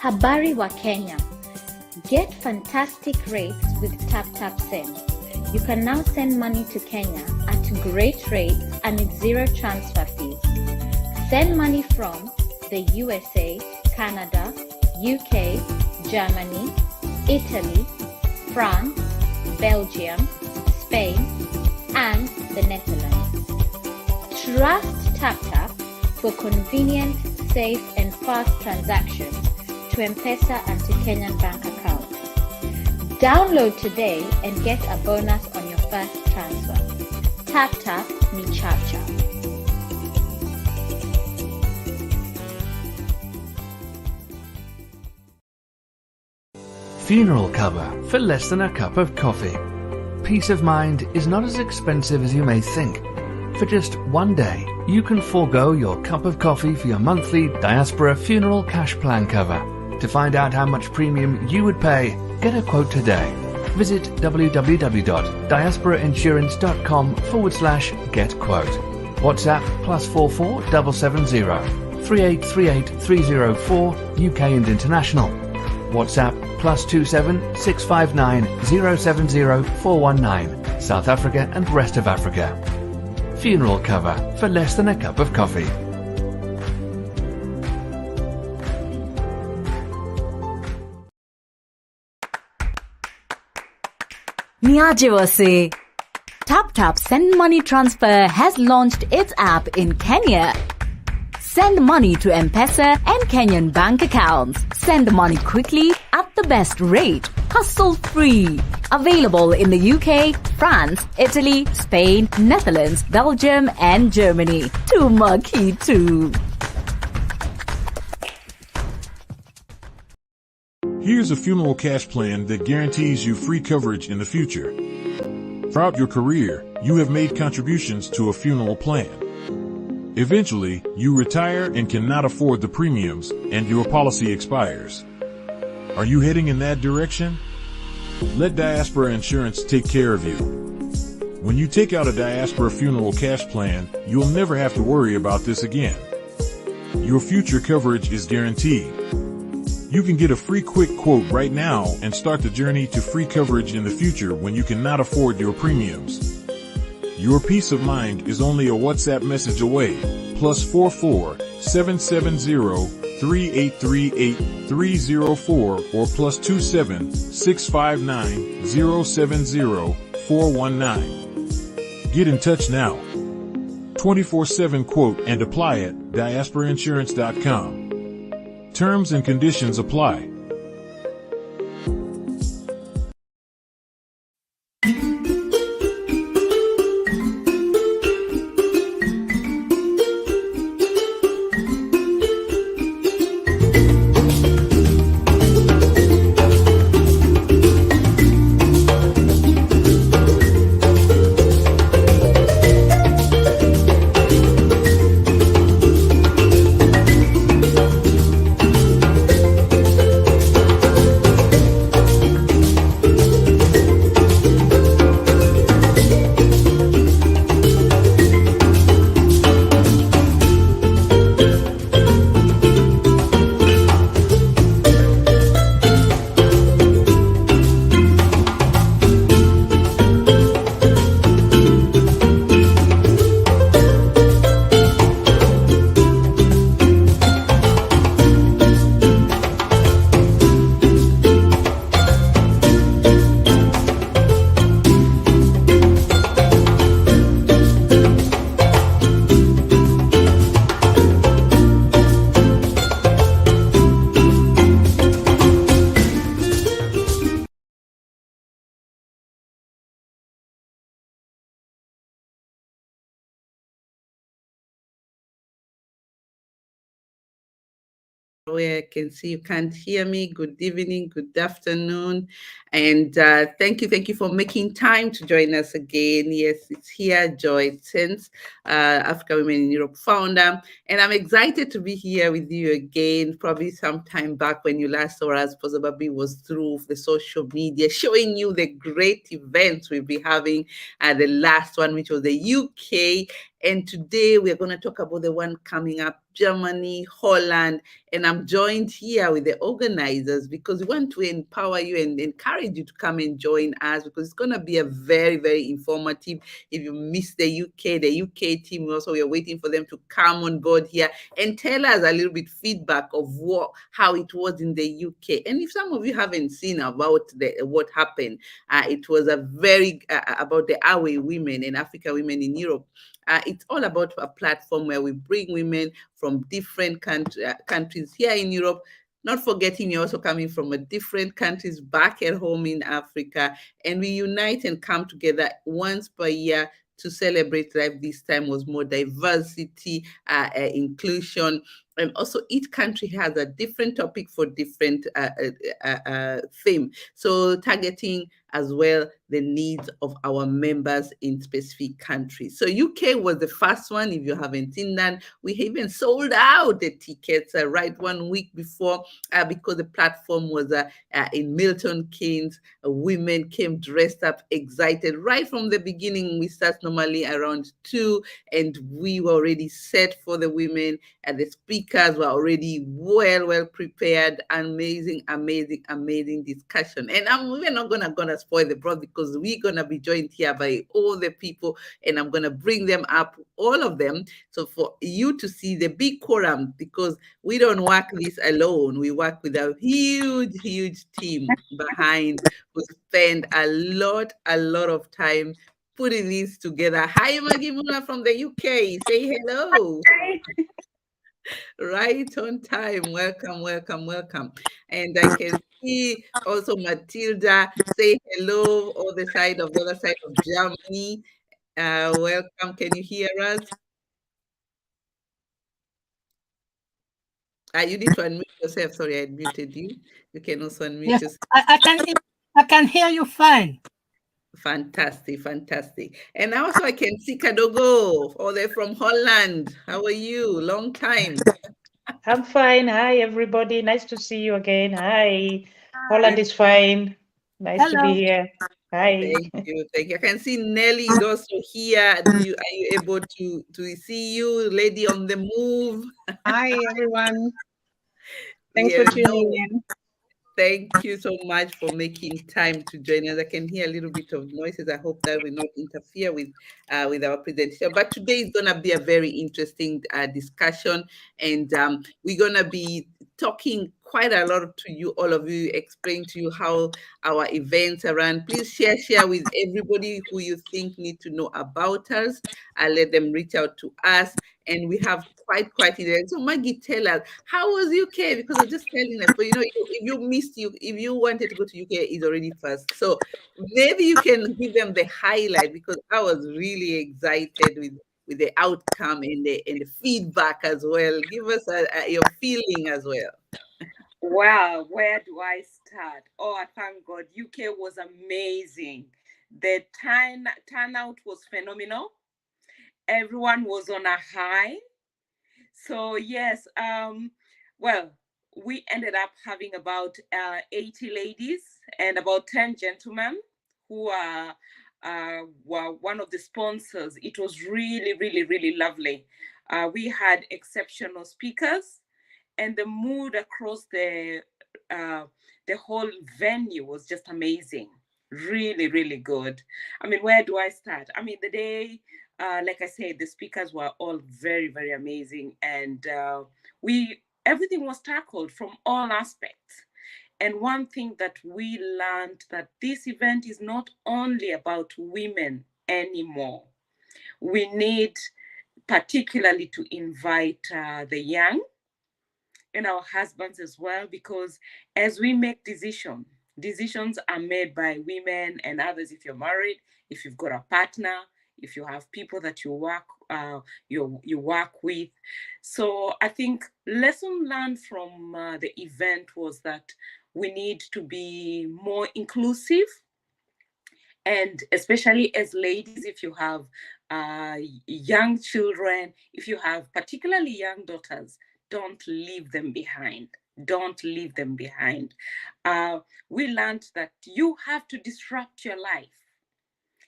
Habari wa Kenya. Get fantastic rates with TapTapSend. You can now send money to Kenya at great rates and with zero transfer fees. Send money from the USA, Canada, UK, Germany, Italy, France, Belgium, Spain, and the Netherlands. Trust TapTap for convenient, safe, and fast transactions to M-Pesa and to Kenyan bank accounts. Download today and get a bonus on your first transfer. TapTap ni Chacha. Funeral cover for less than a cup of coffee. Peace of mind is not as expensive as you may think. For just one day, you can forego your cup of coffee for your monthly Diaspora Funeral Cash Plan cover. To find out how much premium you would pay, get a quote today. Visit www.diasporainsurance.com/getquote. WhatsApp +44 770 3838 304 UK and international. WhatsApp +27 659 070 419 South Africa and rest of Africa. Funeral cover for less than a cup of coffee. Niajiwase. TapTap Send Money Transfer has launched its app in Kenya. Send money to M-Pesa and Kenyan bank accounts. Send money quickly at the best rate. Hassle-free. Available in the UK, France, Italy, Spain, Netherlands, Belgium, and Germany. Tumakitu. Here's a funeral cash plan that guarantees you free coverage in the future. Throughout your career, you have made contributions to a funeral plan. Eventually, you retire and cannot afford the premiums, and your policy expires. Are you heading in that direction? Let Diaspora Insurance take care of you. When you take out a Diaspora funeral cash plan, you'll never have to worry about this again. Your future coverage is guaranteed. You can get a free quick quote right now and start the journey to free coverage in the future when you cannot afford your premiums. Your peace of mind is only a WhatsApp message away. +44 770 3838 304 or +27 659 070 419. Get in touch now. 24/7 quote and apply at diasporainsurance.com. Terms and conditions apply. Where I can see you can't hear me. Good evening, good afternoon, and thank you for making time to join us again. Yes, it's here, Joy Sense, Africa Women in Europe founder, and I'm excited to be here with you again. Probably some time back when you last saw us, possibly was through the social media, showing you the great events we'll be having. The last one, which was the UK And today we're going to talk about the one coming up, Germany, Holland. And I'm joined here with the organizers because we want to empower you and encourage you to come and join us, because it's going to be a very, very informative. If you miss the UK team, also we're waiting for them to come on board here and tell us a little bit feedback of how it was in the UK. And if some of you haven't seen about what happened, it was a very about the AWE women and African women in Europe. It's all about a platform where we bring women from different countries here in Europe, not forgetting you're also coming from different countries back at home in Africa, and we unite and come together once per year to celebrate life. This time was more diversity, inclusion, and also each country has a different topic for different theme. So targeting as well the needs of our members in specific countries. So UK was the first one. If you haven't seen that, we even sold out the tickets right 1 week before because the platform was in Milton Keynes. Women came dressed up, excited right from the beginning. We start normally around 2, and we were already set for the women, and the speakers were already well prepared. Amazing discussion. And we're not gonna spoil the broth, because we're gonna be joined here by all the people, and I'm gonna bring them up, all of them, so for you to see the big quorum, because we don't work this alone. We work with a huge team behind, who spend a lot of time putting this together. Hi, Maggie Muna from the UK. Say hello. Right on time. Welcome. And I can see also Matilda. Say hello, on the other side of Germany. Welcome. Can you hear us? You need to unmute yourself. Sorry, I muted you. You can also unmute Yes, yourself. I can hear you fine. Fantastic. And also I can see Kadogo, all the way from Holland. How are you? Long time. I'm fine. Hi, everybody. Nice to see you again. Hi. Holland is fine. Nice to be here. Hi. Thank you. I can see Nelly is also here. Are you able to see you, lady on the move? Hi, everyone. Thanks for tuning in. Thank you so much for making time to join us. I can hear a little bit of noises. I hope that will not interfere with our presentation. But today is going to be a very interesting discussion, and we're going to be talking quite a lot to you, all of you, explain to you how our events are run. Please share with everybody who you think need to know about us. Let them reach out to us. And we have quite it. So Maggie, tell us, how was UK? Because I was just telling us, but if you wanted to go to UK, it's already first. So maybe you can give them the highlight, because I was really excited with the outcome and the feedback as well. Give us your feeling as well. Wow, where do I start? Oh, I thank God. UK was amazing. The turnout was phenomenal. Everyone was on a high. So yes, well, we ended up having about 80 ladies and about 10 gentlemen who were one of the sponsors. It was really lovely. We had exceptional speakers, and the mood across the whole venue was just amazing. Really good. I mean, where do I start? I mean, the day, like I said, the speakers were all very amazing, and everything was tackled from all aspects. And one thing that we learned, that this event is not only about women anymore. We need particularly to invite the young and our husbands as well, because as we make decisions are made by women and others. If you're married, if you've got a partner, if you have people that you work with. So I think lesson learned from the event was that we need to be more inclusive, and especially as ladies, if you have young children, if you have particularly young daughters, don't leave them behind. We learned that you have to disrupt your life,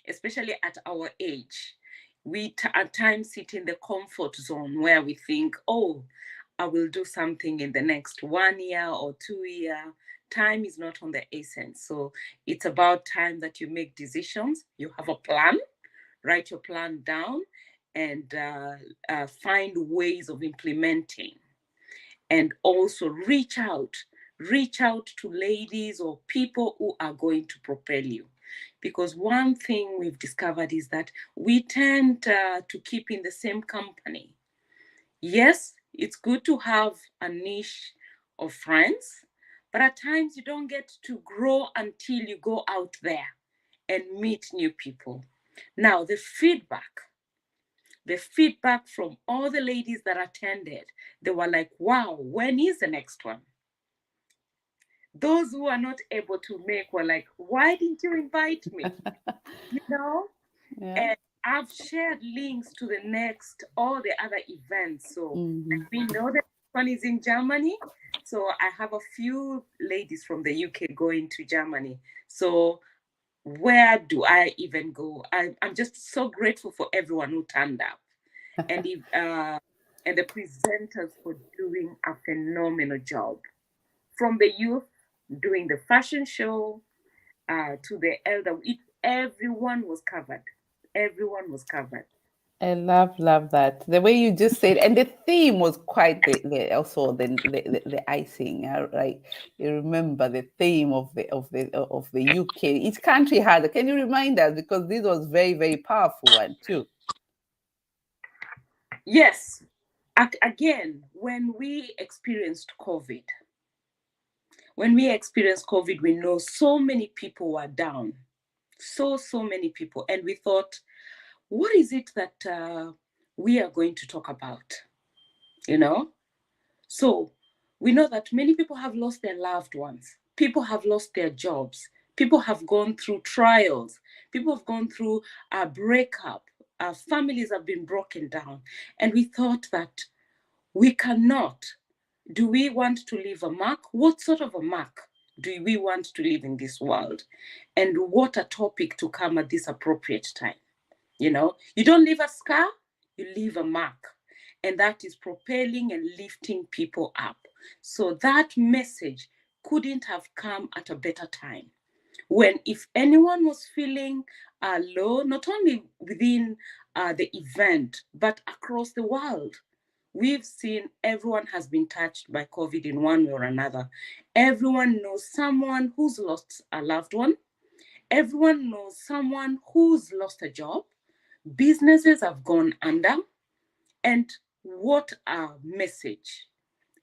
especially at our age. We at times sit in the comfort zone where we think, oh, I will do something in the next 1 year or 2 year. Time is not on the essence. So it's about time that you make decisions. You have a plan, write your plan down, and find ways of implementing. And also reach out to ladies or people who are going to propel you. Because one thing we've discovered is that we tend to keep in the same company. Yes, it's good to have a niche of friends, but at times you don't get to grow until you go out there and meet new people. Now, the feedback from all the ladies that attended, they were like, wow, when is the next one? Those who are not able to make were like, why didn't you invite me? You know? Yeah. And I've shared links to all the other events. So we know that one is in Germany. So I have a few ladies from the UK going to Germany. So where do I even go? I'm just so grateful for everyone who turned up. And the presenters for doing a phenomenal job. From the youth doing the fashion show to the elder, everyone was covered. Everyone was covered. I love that. The way you just said, and the theme was quite the icing, right? You remember the theme of the UK. Each country had. Can you remind us, because this was very, very powerful one too. Yes. Again, when we experienced COVID, we know so many people were down. So many people. And we thought, what is it that we are going to talk about? You know? So we know that many people have lost their loved ones. People have lost their jobs. People have gone through trials. People have gone through a breakup. Families have been broken down. And we thought that we cannot. Do we want to leave a mark? What sort of a mark do we want to live in this world? And what a topic to come at this appropriate time. You know, you don't leave a scar, you leave a mark. And that is propelling and lifting people up. So that message couldn't have come at a better time. When if anyone was feeling low, not only within the event, but across the world, we've seen everyone has been touched by COVID in one way or another. Everyone knows someone who's lost a loved one. Everyone knows someone who's lost a job. Businesses have gone under. And what a message.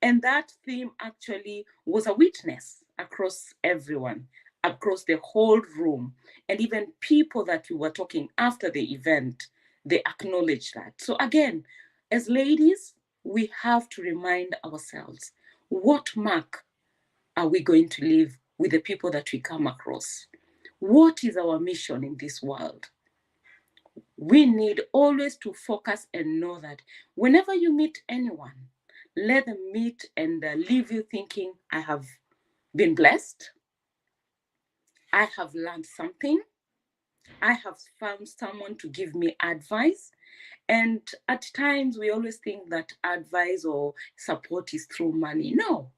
And that theme actually was a witness across everyone, across the whole room. And even people that we were talking after the event, they acknowledged that. So again, as ladies, we have to remind ourselves, what mark are we going to leave with the people that we come across? What is our mission in this world? We need always to focus and know that whenever you meet anyone, let them meet and leave you thinking, I have been blessed. I have learned something. I have found someone to give me advice. And at times we always think that advice or support is through money. No,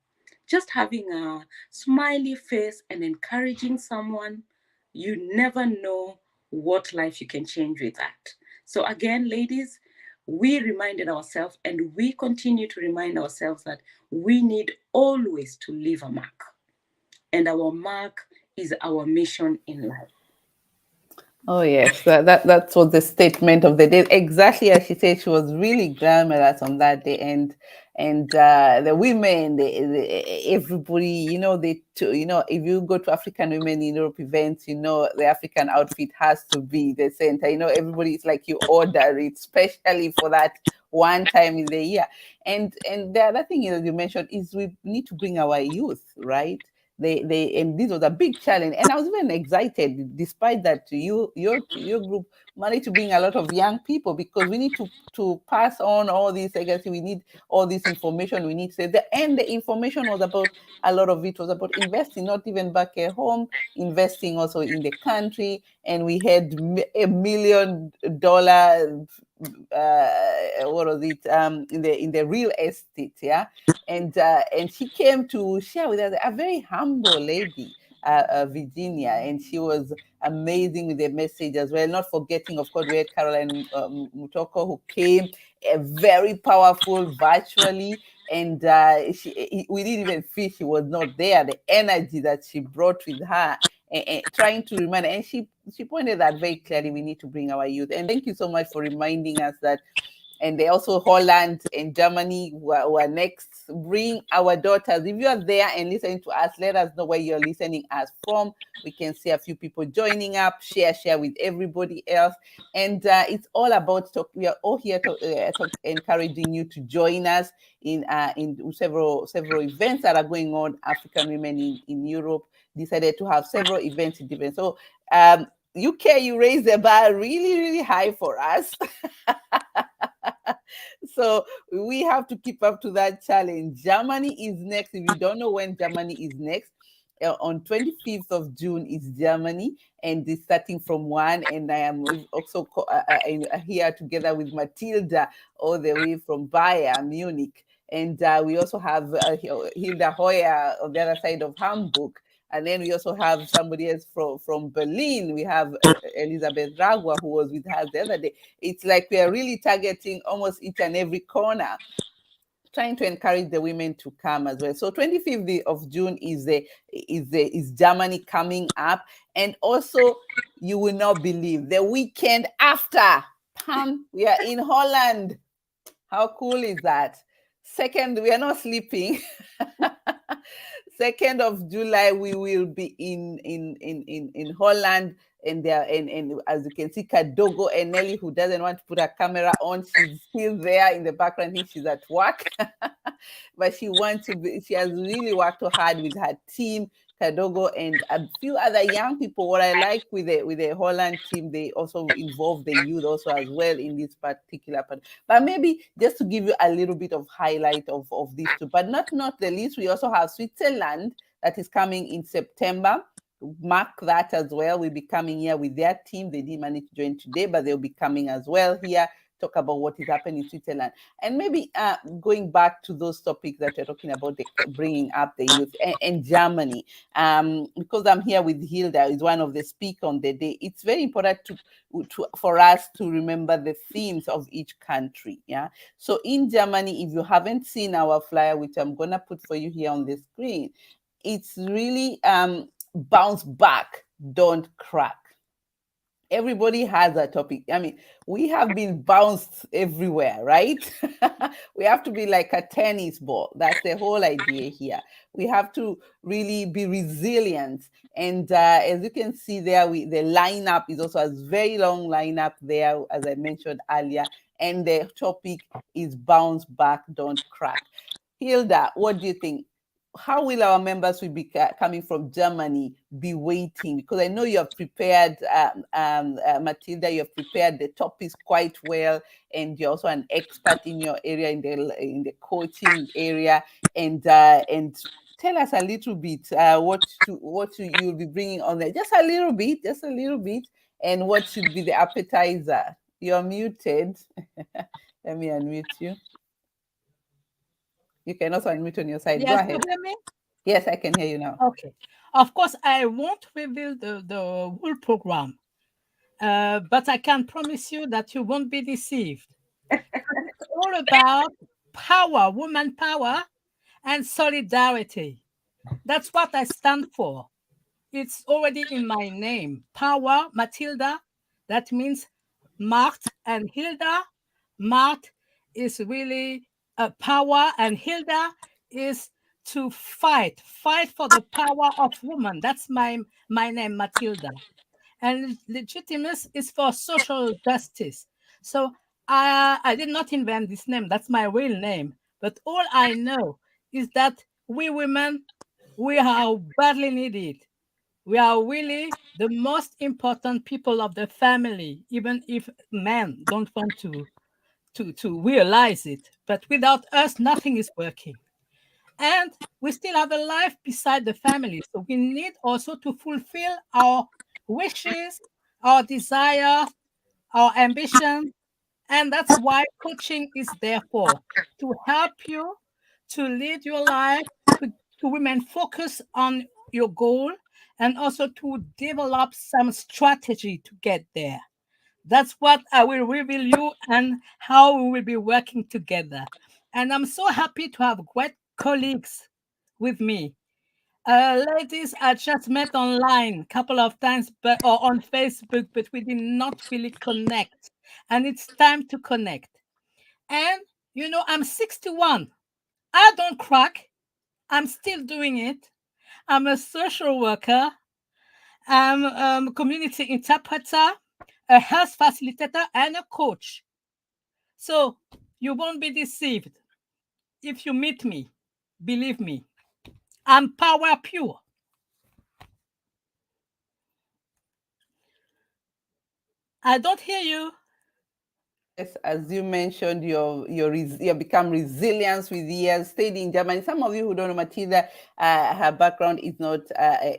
just having a smiley face and encouraging someone, you never know what life you can change with that. So again, ladies, we reminded ourselves and we continue to remind ourselves that we need always to leave a mark. And our mark is our mission in life. Oh yes, that was the statement of the day. Exactly as she said, she was really glamorous on that day, and the women, everybody, if you go to African women in Europe events, the African outfit has to be the center. Everybody, it's like you order it specially for that one time in the year. And the other thing you mentioned is we need to bring our youth, right? And this was a big challenge, and I was even excited, despite that your group money to bring a lot of young people, because we need to pass on all these legacy. We need all this information. We need to say the information was about, a lot of it was about investing, not even back at home, investing also in the country. And we had $1 million, what was it, in the real estate, yeah. And she came to share with us, a very humble lady, Virginia, and she was amazing with the message as well. Not forgetting, of course, we had Caroline Mutoko, who came very powerful virtually, and we didn't even feel she was not there. The energy that she brought with her, and trying to remind, and she pointed that very clearly, we need to bring our youth. And thank you so much for reminding us that. And they also, Holland and Germany were next. Bring our daughters. If you are there and listening to us, let us know where you're listening us from. We can see a few people joining up. Share with everybody else. And it's all about talk. We are all here to encouraging you to join us in several events that are going on. African women in Europe decided to have several events in different. So UK, you raised the bar really, really high for us. So we have to keep up to that challenge. Germany is next. If you don't know when Germany is next, on 25th of June is Germany, and it's starting from 1. And I am also here together with Matilda, all the way from Bayer, Munich. And we also have Hilda Hoyer on the other side of Hamburg. And then we also have somebody else from Berlin. We have Elizabeth Ragwa, who was with us the other day. It's like we are really targeting almost each and every corner, trying to encourage the women to come as well. So 25th of June is Germany coming up. And also, you will not believe, the weekend after, Pam, we are in Holland. How cool is that? Second, we are not sleeping. 2nd of July, we will be in Holland, and there, and as you can see, Kadogo and Nelly, who doesn't want to put her camera on, she's still there in the background. I think she's at work, but she wants to be. She has really worked hard with her team, Kadogo, and a few other young people. What I like with the Holland team, they also involve the youth also as well in this particular part. But maybe just to give you a little bit of highlight of these two, but not the least, we also have Switzerland that is coming in September. Mark that as well. We'll be coming here with their team. They didn't manage to join today, but they'll be coming as well here, talk about what is happening in Switzerland. And maybe going back to those topics that you're talking about, bringing up the youth, and Germany, because I'm here with Hilda, is one of the speakers on the day. It's very important for us to remember the themes of each country. Yeah. So in Germany, if you haven't seen our flyer, which I'm going to put for you here on the screen, it's really bounce back, don't crack. Everybody has a topic. I mean, we have been bounced everywhere, right? We have to be like a tennis ball. That's the whole idea here. We have to really be resilient. And as you can see there, the lineup is also a very long lineup there, as I mentioned earlier. And the topic is bounce back, don't crack. Hilda, what do you think? How will our members will be coming from Germany be waiting? Because I know you have prepared, Matilda, you have prepared the topics quite well, and you're also an expert in your area, in the coaching area, and tell us a little bit what you'll be bringing on there, just a little bit, and what should be the appetizer. You're muted. Let me unmute you. You can also unmute on your side. Yes, go ahead. You hear me? Yes, I can hear you now. Okay. Of course, I won't reveal the whole program, but I can promise you that you won't be deceived. It's all about power, woman power, and solidarity. That's what I stand for. It's already in my name. Power, Matilda. That means Mart and Hilda. Mart is really a power, and Hilda is to fight for the power of woman. That's my name, Matilda. And legitimacy is for social justice. So I did not invent this name. That's my real name. But all I know is that we women, we are badly needed. We are really the most important people of the family, even if men don't want to realize it. But without us, nothing is working. And we still have a life beside the family. So we need also to fulfill our wishes, our desire, our ambition. And that's why coaching is there for, to help you to lead your life, to remain focused on your goal, and also to develop some strategy to get there. That's what I will reveal you and how we will be working together. And I'm so happy to have great colleagues with me. Ladies, I just met online a couple of times, or on Facebook, but we did not really connect. And it's time to connect. And I'm 61. I don't crack. I'm still doing it. I'm a social worker. I'm a community interpreter, a health facilitator, and a coach. So you won't be deceived if you meet me. Believe me, I'm power pure. I don't hear you. Yes, as you mentioned, you become resilient with years, stayed in Germany. Some of you who don't know Matilda, her background is not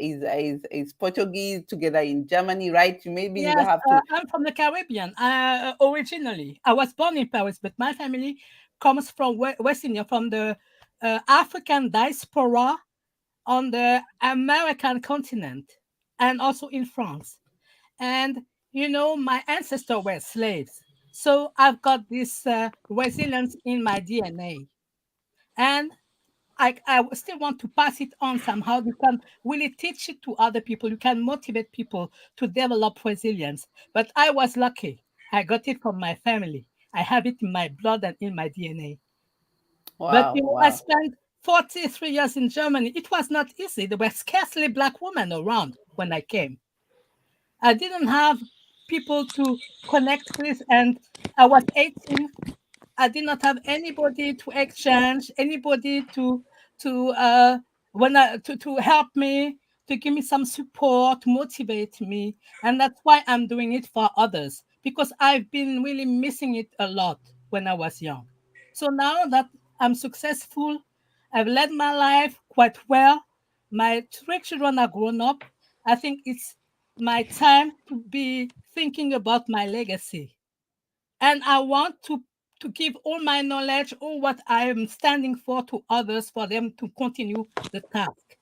is Portuguese, together in Germany, right? Maybe you Yes, have to. I'm from the Caribbean. Originally, I was born in Paris, but my family comes from West India, from the African diaspora on the American continent, and also in France. And my ancestors were slaves, so I've got this resilience in my DNA, and I still want to pass it on somehow. You can really teach it to other people. You can motivate people to develop resilience. But I was lucky. I got it from my family. I have it in my blood and in my DNA. But Wow, I wow. spent 43 years in Germany. It was not easy. There were scarcely Black women around when I came. I didn't have people to connect with, and I was 18. I did not have anybody to exchange, anybody to to help me, to give me some support, to motivate me, and that's why I'm doing it for others, because I've been really missing it a lot when I was young. So now that I'm successful, I've led my life quite well. My 3 children are grown up. I think it's my time to be thinking about my legacy, and I want to give all my knowledge, all what I am standing for, to others, for them to continue the task.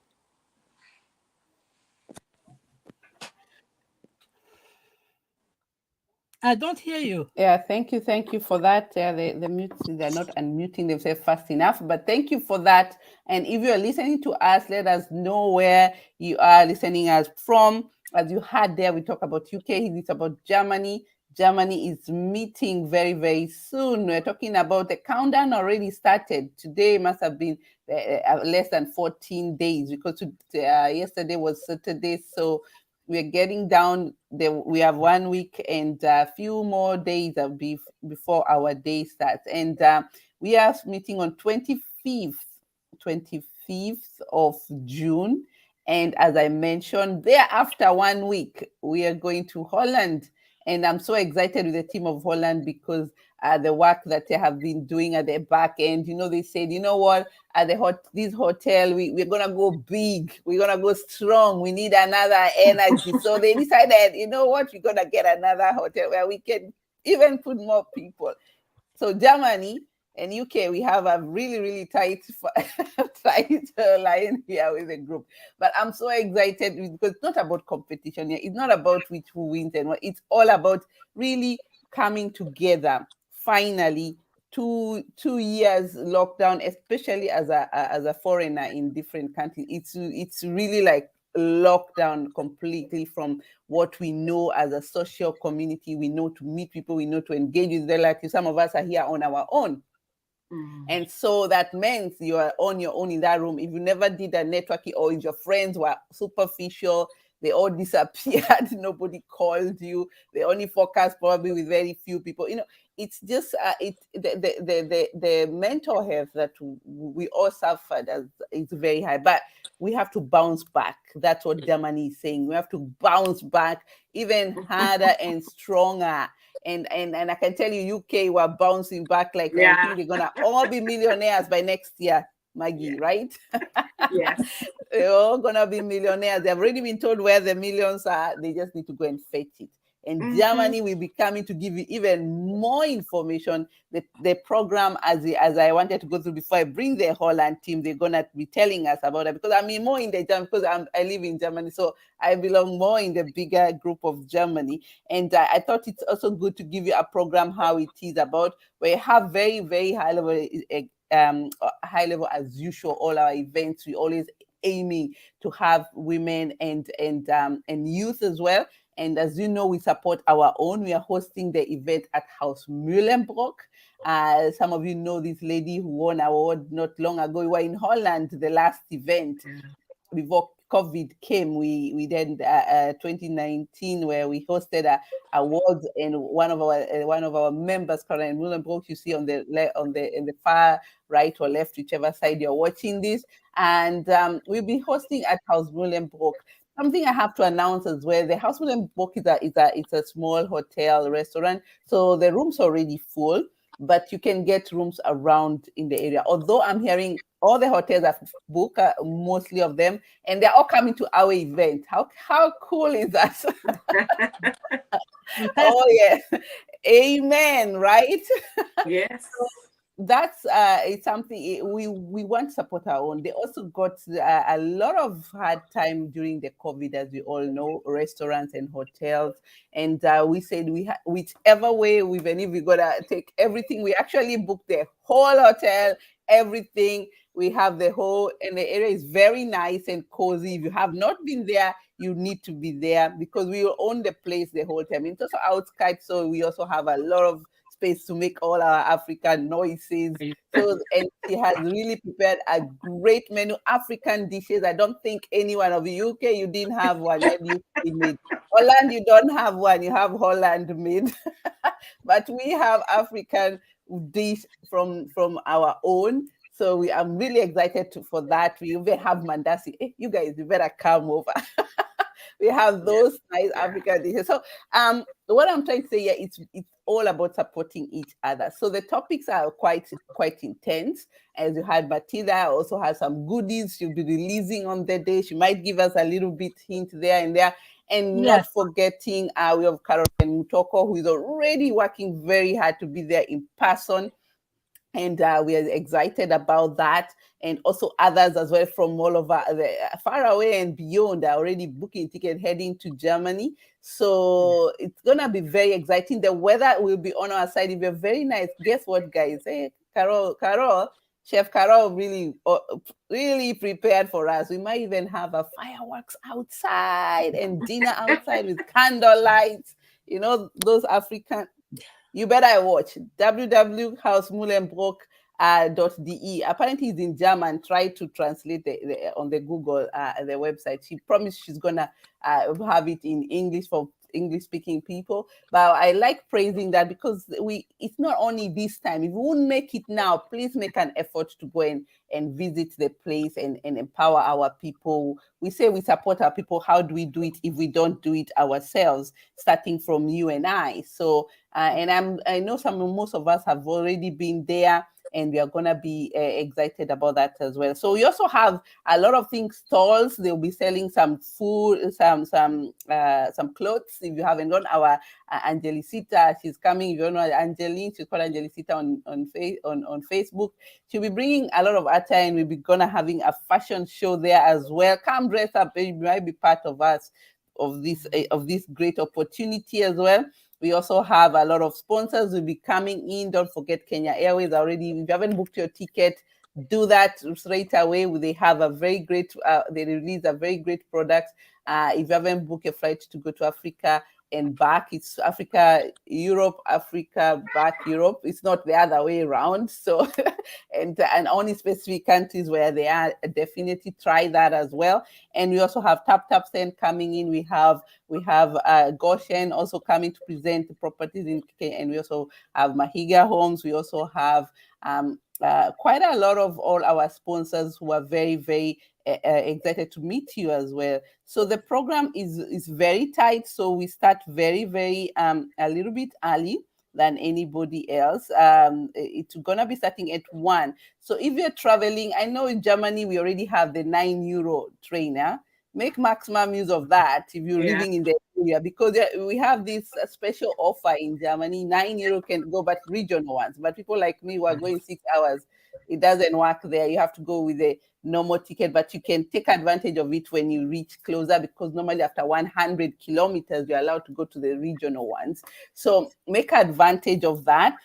I don't hear you. Yeah, thank you for that. The mutes, they're not unmuting themselves fast enough, but thank you for that. And if you're listening to us, let us know where you are listening us from. As you heard there, we talk about UK, it's about Germany. Germany is meeting very, very soon. We're talking about the countdown already started. Today must have been less than 14 days, because yesterday was Saturday. So we're getting down there. We have 1 week and a few more days before our day starts. And we are meeting on 25th of June. And as I mentioned, thereafter 1 week, we are going to Holland. And I'm so excited with the team of Holland, because the work that they have been doing at the back end, they said, you know what, at this hotel, we're going to go big. We're going to go strong. We need another energy. So they decided, you know what, we're going to get another hotel where we can even put more people. So Germany and UK, we have a really, really tight line here with the group. But I'm so excited, because it's not about competition here. It's not about who wins and what. It's all about really coming together. Finally, two years lockdown, especially as a foreigner in different countries. It's really like lockdown completely from what we know as a social community. We know to meet people, we know to engage with relatives. Some of us are here on our own. And so that means you are on your own in that room. If you never did a networking, or if your friends were superficial, they all disappeared. Nobody called you. They only forecast probably with very few people. It's just the mental health that we all suffered is very high, but we have to bounce back. That's what Germany is saying. We have to bounce back even harder and stronger. And I can tell you, UK were bouncing back like I think they're gonna all be millionaires by next year, Maggie, right? Yes. They're all gonna be millionaires. They've already been told where the millions are. They just need to go and fetch it. And Germany will be coming to give you even more information. The program, as I wanted to go through before I bring the Holland team, they're gonna be telling us about it, because I'm more in the German, because I live in Germany, so I belong more in the bigger group of Germany. And I thought it's also good to give you a program how it is about, where you have very, very high level as usual. All our events, we always aiming to have women and youth as well. And as you know, we support our own. We are hosting the event at Haus Mühlenbrock. Some of you know this lady who won an award not long ago. We were in Holland, the last event before COVID came. We did 2019, where we hosted awards, and one of our members, Caroline Mühlenbrock, you see in the far right or left, whichever side you're watching this, and we'll be hosting at Haus Mühlenbrock. Something I have to announce as well: the Haus Mühlenbrock it's a small hotel restaurant, so the rooms are already full, but you can get rooms around in the area. Although I'm hearing all the hotels have booked, mostly of them, and they're all coming to our event. How cool is that? Oh yeah, amen, right? Yes. That's it's something we want to support our own. They also got a lot of hard time during the COVID, as we all know, restaurants and hotels. And we said whichever way, even if we gotta take everything, we actually booked the whole hotel, everything. We have the whole, and the area is very nice and cozy. If you have not been there, you need to be there, because we will own the place the whole time. It's also outskirts, so we also have a lot of space to make all our African noises. So, and she has really prepared a great menu, African dishes. I don't think any one of you, UK, you didn't have one, and you made. Holland, you don't have one, you have Holland made. But we have African dish from our own. So I'm really excited for that. We even have mandasi. Hey, you guys, you better come over. We have those nice African dishes. So what I'm trying to say here, it's all about supporting each other. So the topics are quite intense. As you had, Matilda also has some goodies she'll be releasing on the day. She might give us a little bit hint there and there. And not forgetting, we have Caroline Mutoko, who is already working very hard to be there in person. And we are excited about that. And also others as well from all over far away and beyond are already booking ticket heading to Germany. So it's going to be very exciting. The weather will be on our side. It'll be very nice. Guess what, guys? Hey, Carol, Chef Carol really prepared for us. We might even have a fireworks outside and dinner outside with candlelight. You know, those African... You better watch www.hausmühlenbrock.de. Apparently, it's in German. Try to translate on the Google the website. She promised she's gonna have it in English for English-speaking people. But I like praising that, because it's not only this time. If we won't make it now, please make an effort to go and visit the place and empower our people. We say we support our people. How do we do it if we don't do it ourselves? Starting from you and I. So and I know most of us have already been there, and we are gonna be excited about that as well. So we also have a lot of things, stalls. They'll be selling some food, some clothes. If you haven't known our Angelicita, she's coming. If you don't know Angeline, she's called Angelicita on Facebook. She'll be bringing a lot of attire, and we'll be gonna having a fashion show there as well. Come dress up, you might be part of us of this great opportunity as well. We also have a lot of sponsors will be coming in. Don't forget Kenya Airways already. If you haven't booked your ticket, do that straight away. They have a very great, they release a very great product. If you haven't booked a flight to go to Africa, and back. It's Africa, Europe, Africa, back, Europe. It's not the other way around. So, and only specific countries where they are, definitely try that as well. And we also have Tap Tap Send coming in. We have Goshen also coming to present the properties in Kenya, and we also have Mahiga Homes. We also have quite a lot of all our sponsors who are very, very excited to meet you as well. So the program is very tight. So we start very, very a little bit early than anybody else. It's gonna be starting at 1. So if you're traveling, I know in Germany we already have the €9 trainer. Make maximum use of that if you're living in the area, because we have this special offer in Germany. €9 can go, but regional ones. But people like me who are going 6 hours, it doesn't work there. You have to go with a normal ticket, but you can take advantage of it when you reach closer, because normally after 100 kilometers, you're allowed to go to the regional ones. So make advantage of that.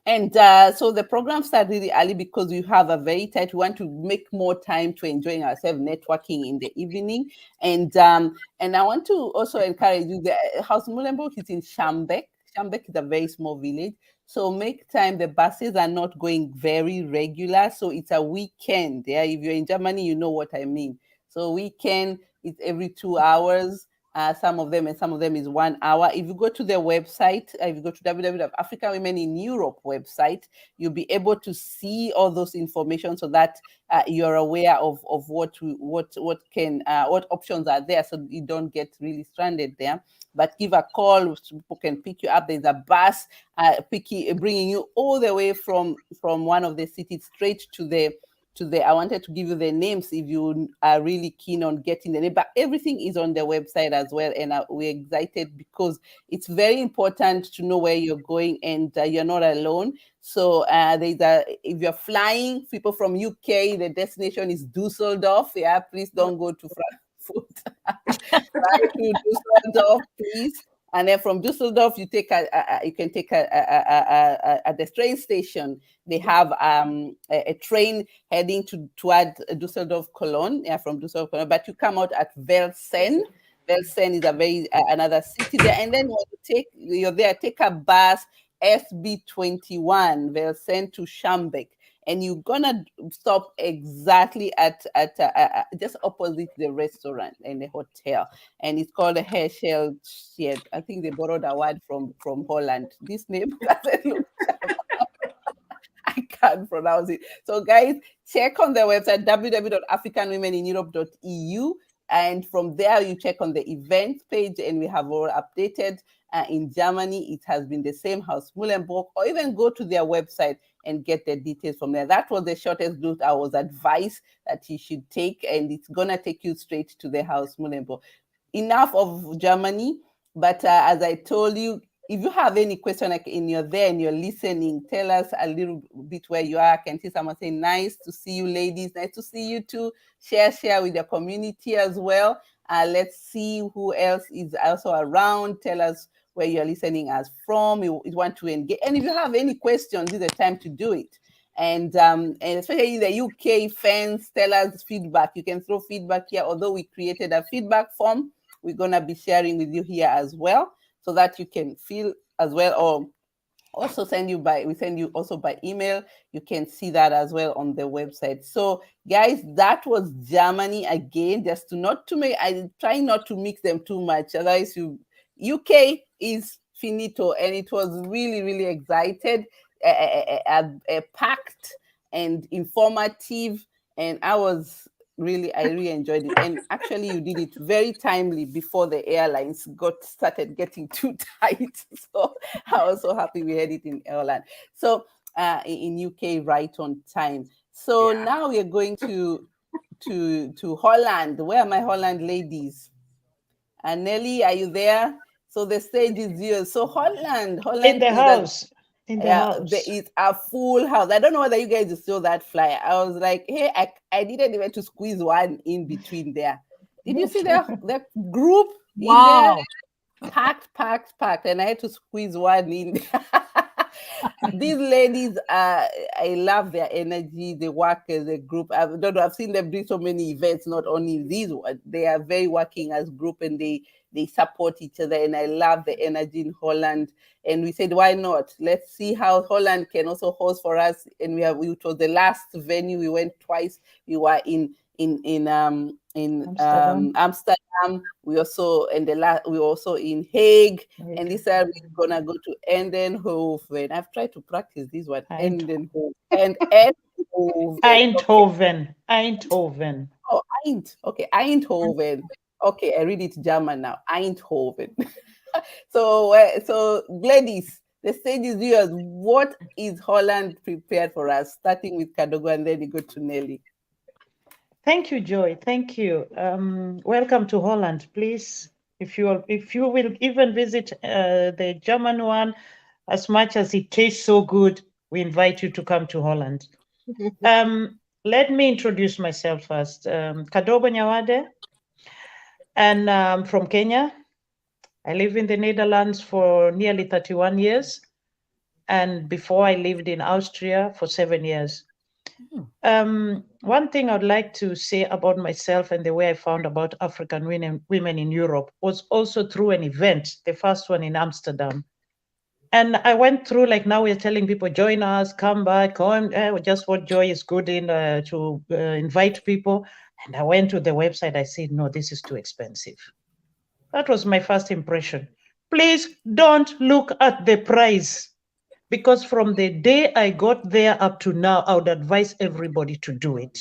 And so the program started really early because we have a very tight, we want to make more time to enjoying ourselves, networking in the evening. And I want to also encourage you, the House Muhlenburg is in Schaumbeck. Schaumbeck is a very small village. So make time, the buses are not going very regular. So it's a weekend. Yeah, if you're in Germany, you know what I mean. So weekend, it's every 2 hours. Some of them is 1 hour. If you go to their website, if you go to www African Women in Europe website, you'll be able to see all those information so that you're aware of what options are there, so you don't get really stranded there. But give a call, people can pick you up. There's a bus bringing you all the way from one of the cities straight to the I wanted to give you the names if you are really keen on getting the name, but everything is on the website as well. And we're excited because it's very important to know where you're going, and you're not alone. So if you're flying, people from UK, the destination is Dusseldorf. Yeah, please don't go to Frankfurt. Fly to Dusseldorf, please. And then from Dusseldorf, you can take at the train station. They have a train heading toward Dusseldorf Cologne. Yeah, from Dusseldorf Cologne. But you come out at Velsen. Velsen is another city there. And then when you're there, take a bus SB21 Velsen to Schaumbeck. And you're gonna stop exactly at just opposite the restaurant and the hotel, and it's called a Herschel. I think they borrowed a word from Holland. This name doesn't look. I can't pronounce it. So, guys, check on the website www.africanwomenineurope.eu, and from there you check on the events page, and we have all updated. In Germany, it has been the same, House Muhlenburg, or even go to their website and get the details from there. That was the shortest route I was advised that you should take, and it's gonna take you straight to the House Muhlenburg. Enough of Germany, but as I told you, if you have any question, like you're there and you're listening, tell us a little bit where you are. I can see someone saying, nice to see you, ladies. Nice to see you too. Share with your community as well. Let's see who else is also around. Tell us where you're listening us from. You want to engage. And if you have any questions, this is the time to do it. And especially the UK fans, tell us feedback. You can throw feedback here, although we created a feedback form. We're going to be sharing with you here as well, so that you can feel as well, or also we send you also by email. You can see that as well on the website. So guys, that was Germany again, just I try not to mix them too much. Otherwise UK is finito, and it was really, really excited, packed and informative, and I really enjoyed it. And actually you did it very timely before the airlines started getting too tight. So I was so happy we had it in Holland. So in UK right on time. So now we are going to Holland. Where are my Holland ladies? Nelly, are you there? So the stage is yours. So Holland in the house. There is a full house. I don't know whether you guys saw that flyer. I was like, hey, I didn't even to squeeze one in between there. Did you see the group in there? Packed, and I had to squeeze one in. These ladies, I love their energy. They work as a group. I don't know, I've seen them do so many events, not only these ones. They are very working as group, and they they support each other, and I love the energy in Holland. And we said, why not? Let's see how Holland can also host for us. And it was the last venue. We went twice. We were in Amsterdam. We also we were also in Hague. And this time we're gonna go to Eindhoven. I've tried to practice this one. Eindhoven. Eindhoven. Oh, okay, Eindhoven. Okay, I read it German now. Eindhoven. So ladies, the stage is yours. What is Holland prepared for us? Starting with Kadogo and then you go to Nelly. Thank you, Joy. Thank you. Welcome to Holland. Please, if you will even visit the German one, as much as it tastes so good, we invite you to come to Holland. Let me introduce myself first. Kadogo Nyawade, and I'm from Kenya. I live in the Netherlands for nearly 31 years. And before I lived in Austria for 7 years. One thing I'd like to say about myself and the way I found about African women in Europe was also through an event, the first one in Amsterdam. And I went through, like now we're telling people, join us, come back, just what Joy is good in to invite people. And I went to the website, I said, no, this is too expensive. That was my first impression. Please don't look at the price, because from the day I got there up to now, I would advise everybody to do it.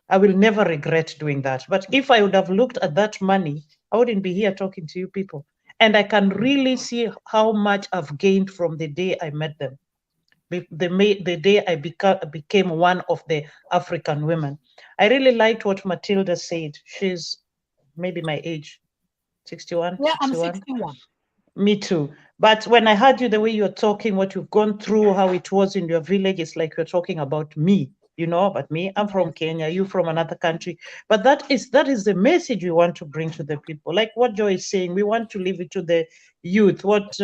I will never regret doing that. But if I would have looked at that money, I wouldn't be here talking to you people. And I can really see how much I've gained from the day I met them. The day I became one of the African women. I really liked what Matilda said. She's maybe my age. 61? Yeah, 61? I'm 61. Me too. But when I heard you, the way you're talking, what you've gone through, how it was in your village, it's like you're talking about me, you know, but me, I'm from Kenya, you from another country. But that is the message we want to bring to the people. Like what Joy is saying, we want to leave it to the youth. What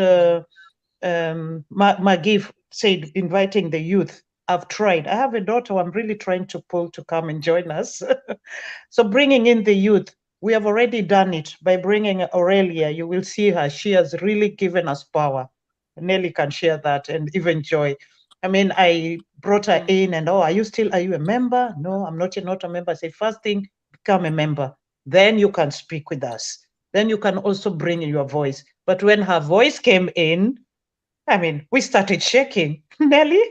Magif said, inviting the youth. I've tried. I have a daughter I'm really trying to pull to come and join us. So bringing in the youth, we have already done it by bringing Aurelia. You will see her. She has really given us power. Nelly can share that, and even Joy. I mean, I brought her in and, are you a member? No, I'm not a member. I say, first thing, become a member. Then you can speak with us. Then you can also bring in your voice. But when her voice came in, I mean, we started shaking. Nelly,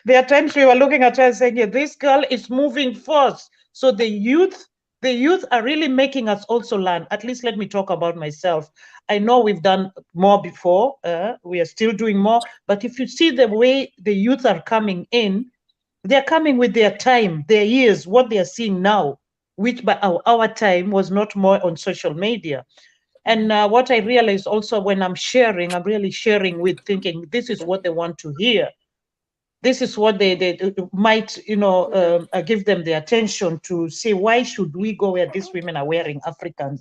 there are times we were looking at her and saying, yeah, this girl is moving fast. So the youth are really making us also learn. At least let me talk about myself. I know we've done more before. We are still doing more. But if you see the way the youth are coming in, they're coming with their time, their years, what they are seeing now, which by our time was not more on social media. And what I realized also when I'm sharing, I'm really sharing with thinking this is what they want to hear. This is what they might, give them the attention to say, why should we go where these women are wearing African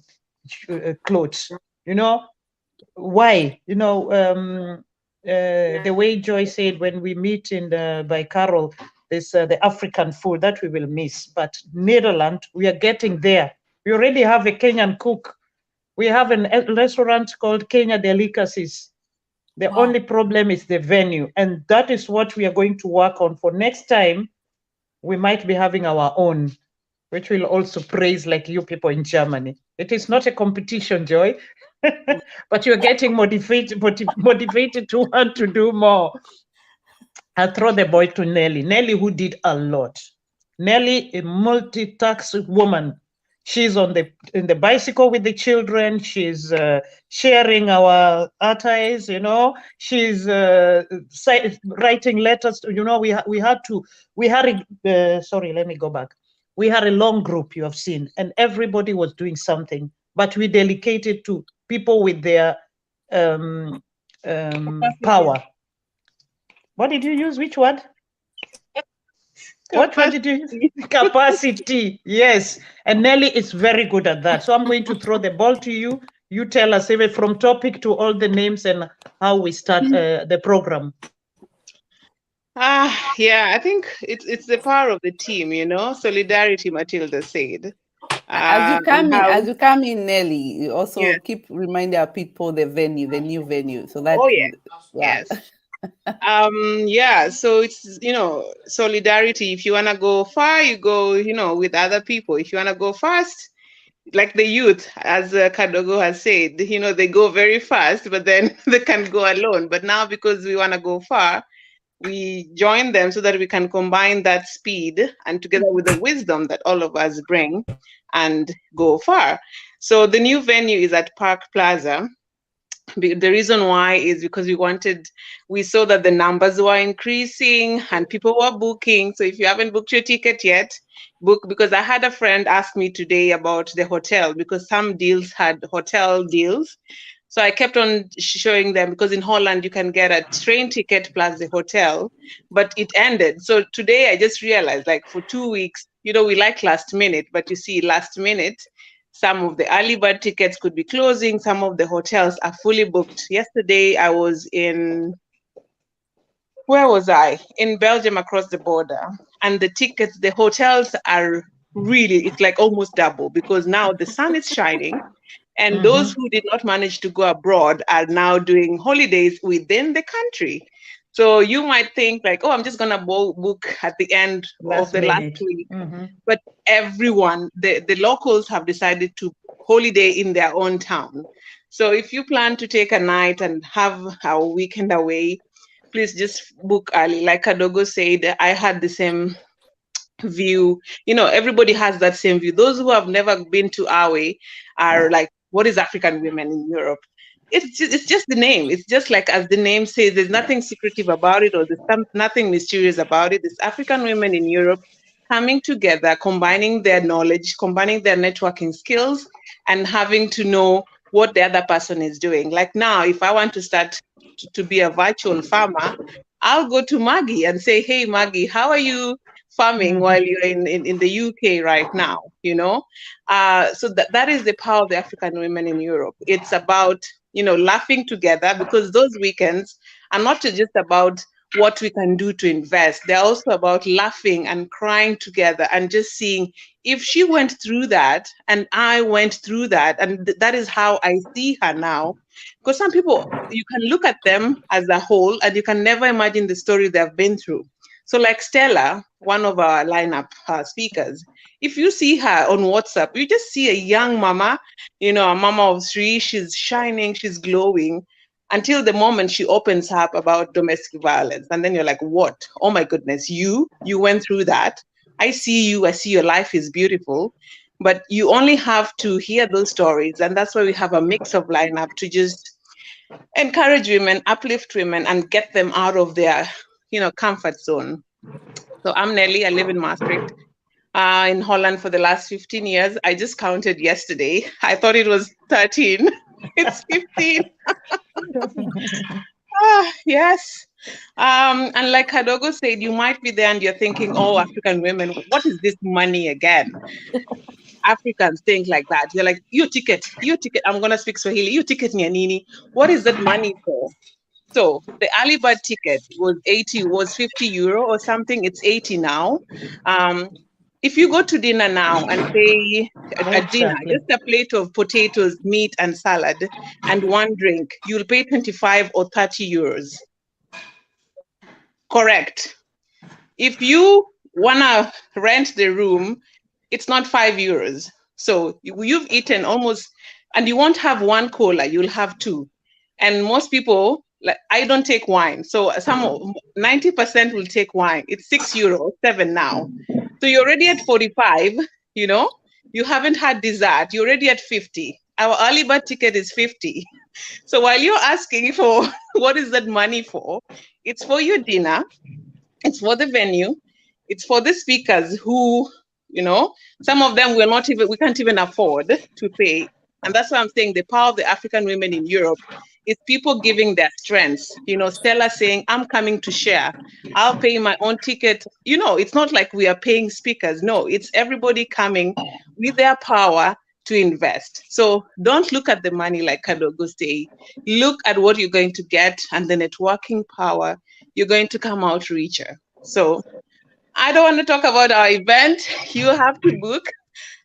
clothes? You know, why? You know, the way Joy said, when we meet by Carol, this the African food that we will miss. But Netherlands, we are getting there. We already have a Kenyan cook. We have a restaurant called Kenya Delicacies. The only problem is the venue. And that is what we are going to work on for next time. We might be having our own, which will also praise like you people in Germany. It is not a competition, Joy, but you're getting motivated to want to do more. I'll throw the ball to Nelly. Nelly, who did a lot. Nelly, a multi-task woman. She's in the bicycle with the children. She's sharing our archives, you know. She's writing letters. You know, sorry, let me go back. We had a long group, you have seen, and everybody was doing something, but we dedicated to people with their power. What did you use? Which word? What did you use? Capacity. Yes. And Nelly is very good at that. So I'm going to throw the ball to you. You tell us even from topic to all the names and how we start the program. Yeah, I think it's the power of the team, you know, solidarity, Matilda said. As you come in, Nelly, you also Yes. keep reminding our people the new venue. So that, Oh yes, yeah. yes. Yeah, so it's, solidarity. If you want to go far, you go, with other people. If you want to go fast, like the youth, as Kadogo has said, they go very fast, but then they can go alone. But now, because we want to go far, we join them so that we can combine that speed and together with the wisdom that all of us bring and go far. So the new venue is at Park Plaza. The reason why is because we saw that the numbers were increasing and people were booking. So if you haven't booked your ticket yet, book, because I had a friend ask me today about the hotel, because some deals had hotel deals. So I kept on showing them, because in Holland you can get a train ticket plus the hotel, but it ended. So today I just realized, like, for 2 weeks, we like last minute, but you see, last minute, some of the early bird tickets could be closing. Some of the hotels are fully booked. Yesterday I was where was I? In Belgium, across the border. And the hotels are really, it's like almost double, because now the sun is shining. And those who did not manage to go abroad are now doing holidays within the country. So you might think like, oh, I'm just going to book at the end of the last week. But everyone, the locals have decided to holiday in their own town. So if you plan to take a night and have a weekend away, please just book early. Like Kadogo said, I had the same view. Everybody has that same view. Those who have never been to AWE are like, what is African women in Europe? It's just the name. It's just like, as the name says, there's nothing secretive about it, or there's nothing mysterious about it. It's African women in Europe coming together, combining their knowledge, combining their networking skills, and having to know what the other person is doing. Like now, if I want to start to be a virtual farmer, I'll go to Maggie and say, hey, Maggie, how are you farming while you're in the UK right now? So that is the power of the African women in Europe. It's about, laughing together, because those weekends are not just about what we can do to invest. They're also about laughing and crying together and just seeing, if she went through that and I went through that, and that is how I see her now. Because some people, you can look at them as a whole and you can never imagine the story they've been through. So like Stella, one of our lineup speakers, if you see her on WhatsApp, you just see a young mama, a mama of 3, she's shining, she's glowing, until the moment she opens up about domestic violence. And then you're like, what? Oh my goodness, you went through that. I see you, I see your life is beautiful. But you only have to hear those stories. And that's why we have a mix of lineup to just encourage women, uplift women, and get them out of their, comfort zone. So I'm Nelly, I live in Maastricht, in Holland for the last 15 years. I just counted yesterday. I thought it was 13. It's 15. Yes. And like Kadogo said, you might be there and you're thinking, oh, African women, what is this money again? Africans think like that. You're like, you ticket. I'm going to speak Swahili. You ticket Nyanini. What is that money for? So the early bird ticket was 50 euro or something. It's 80 now. If you go to dinner now and pay a dinner, just a plate of potatoes, meat, and salad, and one drink, you'll pay 25 or 30 euros. Correct. If you want to rent the room, it's not 5 euros. So you've eaten almost, and you won't have one cola, you'll have 2. And most people, like, I don't take wine. So 90% will take wine. It's 6 euro, 7 now. So you're already at 45, you haven't had dessert. You're already at 50. Our early bird ticket is 50. So while you're asking for what is that money for, it's for your dinner, it's for the venue, it's for the speakers who, some of them we can't even afford to pay. And that's why I'm saying the power of the African women in Europe is people giving their strengths. Stella saying, I'm coming to share. I'll pay my own ticket. It's not like we are paying speakers. No, it's everybody coming with their power to invest. So don't look at the money like Kadogo say. Look at what you're going to get and the networking power. You're going to come out richer. So I don't want to talk about our event. You have to book.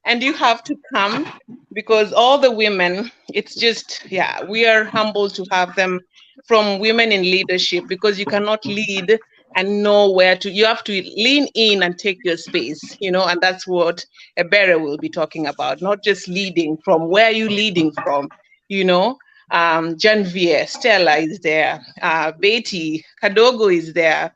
and you have to come, because all the women, it's just, yeah, we are humbled to have them from women in leadership, because you cannot lead and know where to, you have to lean in and take your space, and that's what Ebere will be talking about, not just leading from where you leading from, Janvier, Stella is there, Betty, Kadogo is there,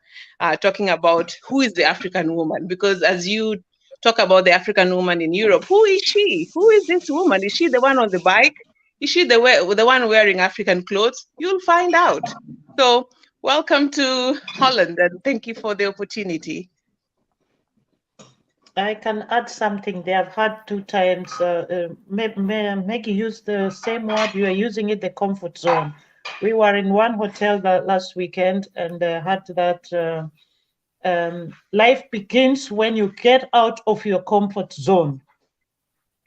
talking about who is the African woman, because as you talk about the African woman in Europe, who is she? Who is this woman? Is she the one on the bike? Is she the one wearing African clothes? You'll find out. So welcome to Holland, and thank you for the opportunity. I can add something there. I've had 2 times, Maggie used the same word, you are using it, the comfort zone. We were in one hotel last weekend and had that life begins when you get out of your comfort zone.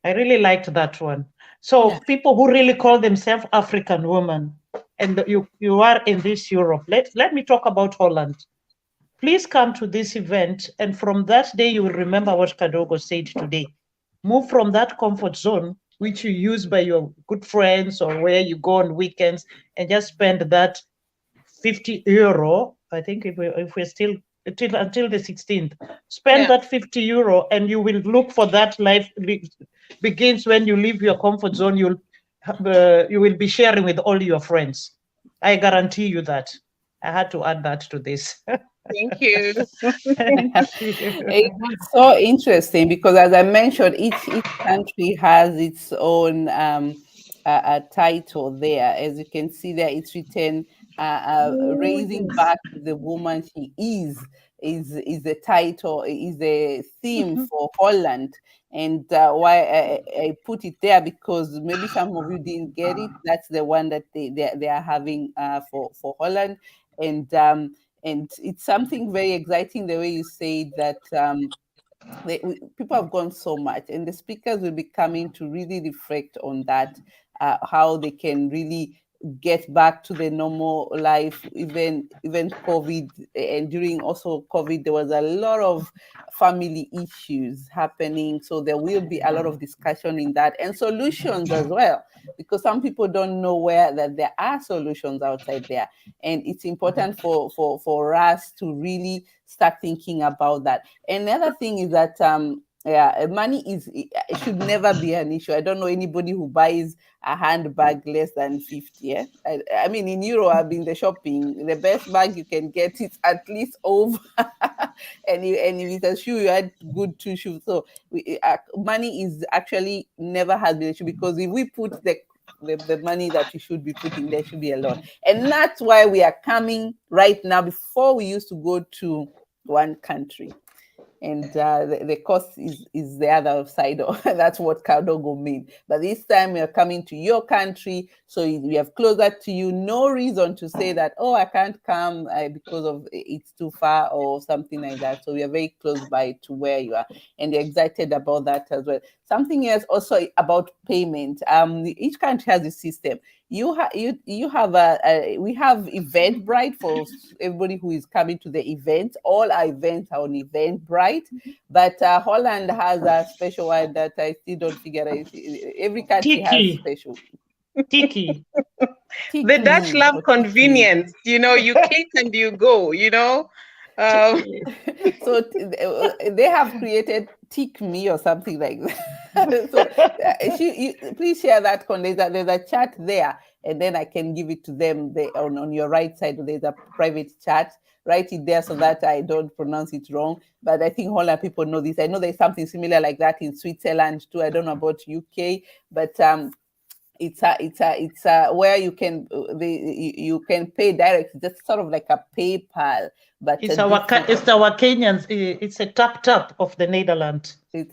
I really liked that one. So people who really call themselves African women, and you are in this Europe, let me talk about Holland. Please come to this event, and from that day, you will remember what Kadogo said today. Move from that comfort zone, which you use by your good friends or where you go on weekends, and just spend that 50 euro. I think if we're still until the 16th, spend that 50 euro, and you will look for that life begins when you leave your comfort zone. You will be sharing with all your friends. I guarantee you that. I had to add that to this. Thank you. It's so interesting because, as I mentioned, each country has its own title there. As you can see there, it's written raising back the woman she is the title, is the theme for Holland. And why I put it there, because maybe some of you didn't get it. That's the one that they are having for Holland. And it's something very exciting, the way you say that people have gone so much, and the speakers will be coming to really reflect on that, how they can really get back to the normal life, even COVID. And during also COVID, there was a lot of family issues happening. So there will be a lot of discussion in that, and solutions as well, because some people don't know that there are solutions outside there. And it's important for us to really start thinking about that. And the other thing is that money it should never be an issue. I don't know anybody who buys a handbag less than 50. Yeah, I mean, in Euro, I've been the shopping. The best bag you can get is at least over, and if it's a shoe, you had good 2 shoes. So money is actually never has been an issue, because if we put the money that you should be putting, there should be a lot. And that's why we are coming right now. Before, we used to go to one country, and the cost is the other side of that's what Kadogo means. But this time we are coming to your country, so we have closer to you. No reason to say that, oh, I can't come because of it's too far or something like that. So we are very close by to where you are, and they're excited about that as well. Something else also about payment. Each country has a system. We have Eventbrite for everybody who is coming to the event. All our events are on Eventbrite, but Holland has a special one that I still don't figure out. Every country has special. Tiki. The Dutch love convenience. You click and you go. So they have created Tick Me or something like that. So please share that. There's a chat there, and then I can give it to them. On your right side, there's a private chat. Write it there so that I don't pronounce it wrong. But I think Holland people know this. I know there's something similar like that in Switzerland too. I don't know about UK, but it's where you can pay direct, just sort of like a PayPal. But it's our Kenyans. It's a tap of the Netherlands. It's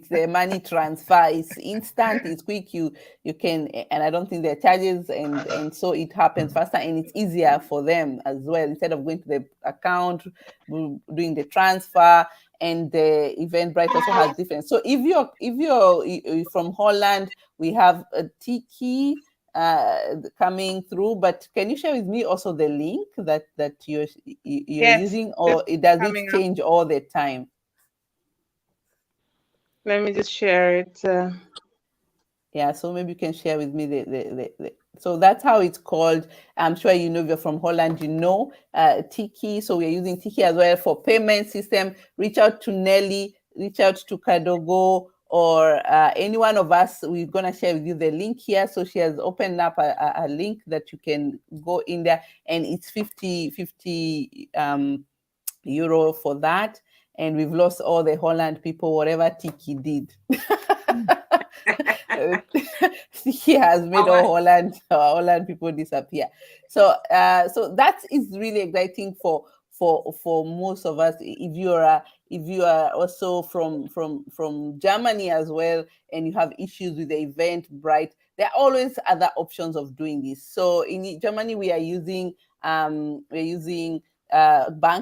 the money transfer. It's instant. It's quick. You can, and I don't think there are charges, and so it happens faster, and it's easier for them as well. Instead of going to the account, doing the transfer. And the Eventbrite also has different. So if you're from Holland, we have a Tiki coming through. But can you share with me also the link that you're using, or does it change all the time? Let me just share it. Yeah, so maybe you can share with me the so that's how it's called. I'm sure you know, if you're from Holland, you know Tiki. So we're using Tiki as well for payment system. Reach out to Nelly, reach out to Kadogo, or any one of us. We're gonna share with you the link here. So she has opened up a link that you can go in there, and it's 50 euro for that. And we've lost all the Holland people, whatever Tiki did. He has made all Holland people disappear. So so that is really exciting for most of us. If you are also from Germany as well, and you have issues with the Eventbrite, there are always other options of doing this. So in Germany, we are using bank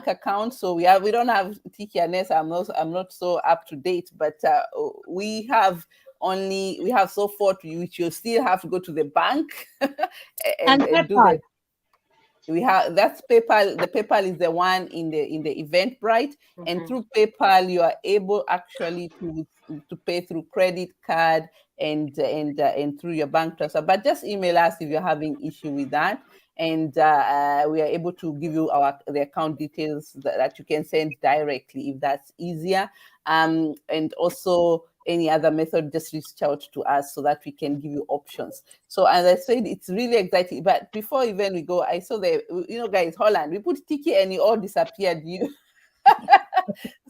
account. So we don't have TKNS. I'm not so up to date, but we have so far which you still have to go to the bank and do PayPal. it. We have that's PayPal. The PayPal is the one in the Eventbrite, and through PayPal you are able actually to pay through credit card and through your bank transfer. But just email us if you're having issue with that, and we are able to give you the account details that you can send directly if that's easier. And also any other method, just reach out to us so that we can give you options. So as I said, it's really exciting. But before even we go, I saw guys, Holland, we put Tiki and it all disappeared.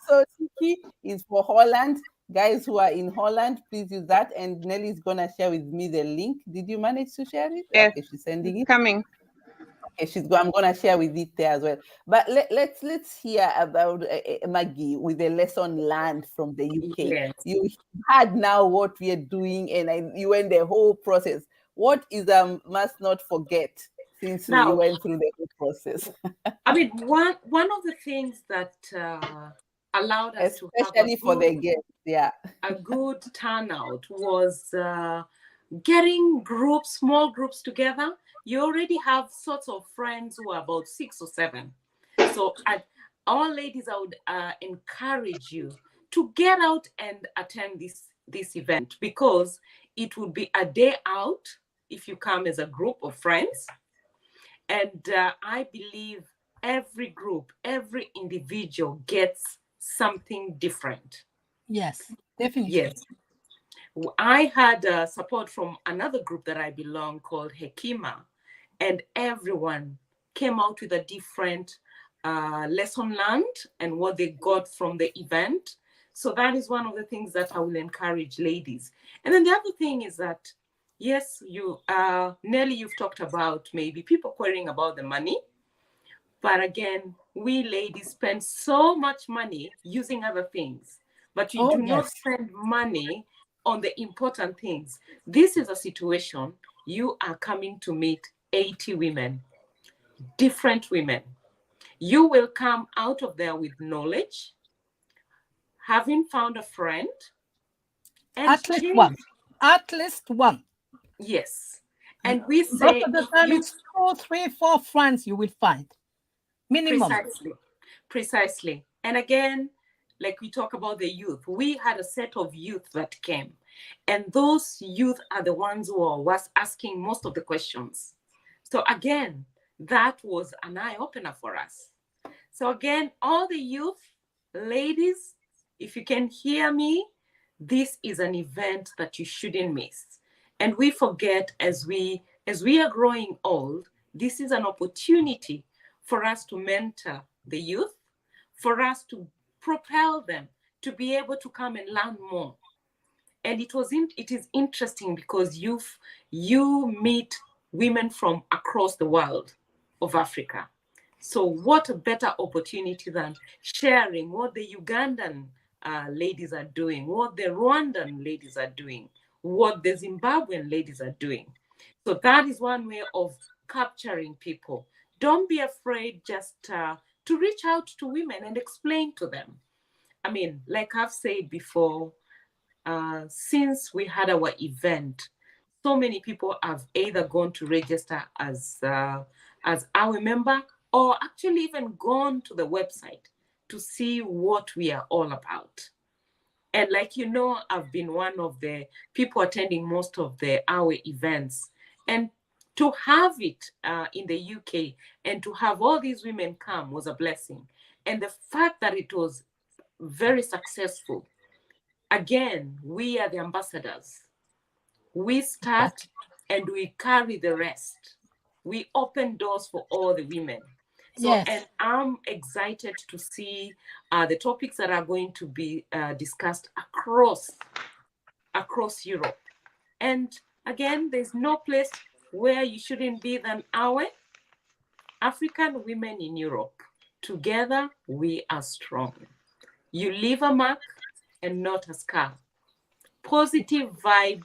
So Tiki is for Holland. Guys who are in Holland, please use that. And Nelly is gonna share with me the link. Did you manage to share it? Yes, okay, she's sending it. Coming. Okay, I'm gonna share with it there as well. But let's hear about Maggie with the lesson learned from the UK. Yes. You had now what we are doing, and you went the whole process. What is must not forget since we went through the whole process? I mean, one of the things that allowed us to have especially for the guests, a good turnout was getting small groups together. You already have sorts of friends who are about 6 or 7. So all ladies, I would encourage you to get out and attend this event, because it will be a day out if you come as a group of friends. And I believe every group, every individual gets something different. Yes, definitely. Yes. I had support from another group that I belong called Hekima, and everyone came out with a different lesson learned and what they got from the event. So that is one of the things that I will encourage ladies. And then the other thing is that, yes, Nelly, you've talked about maybe people querying about the money. But again, we ladies spend so much money using other things, but you do not spend money on the important things. This is a situation you are coming to meet 80 women, different women. You will come out of there with knowledge, having found a friend. And at least one. Yes. And we say, most of the time it's 2, 3, 4 friends you will find. Minimum. Precisely. And again, like we talk about the youth, we had a set of youth that came. And those youth are the ones who was asking most of the questions. So again, that was an eye-opener for us. So again, all the youth, ladies, if you can hear me, this is an event that you shouldn't miss. And we forget as we are growing old, this is an opportunity for us to mentor the youth, for us to propel them to be able to come and learn more. And it is interesting because you meet women from across the world of Africa. So what a better opportunity than sharing what the Ugandan ladies are doing, what the Rwandan ladies are doing, what the Zimbabwean ladies are doing. So that is one way of capturing people. Don't be afraid just to reach out to women and explain to them. I mean, like I've said before, since we had our event, so many people have either gone to register as our member, or actually even gone to the website to see what we are all about. And like, you know, I've been one of the people attending most of the AWE events. And to have it in the UK and to have all these women come was a blessing. And the fact that it was very successful, again, we are the ambassadors. We start and we carry the rest. We open doors for all the women. So, Yes. and I'm excited to see the topics that are going to be discussed across Europe. And again, there's no place where you shouldn't be than AWE. African women in Europe. Together, we are strong. You leave a mark and not a scar. Positive vibe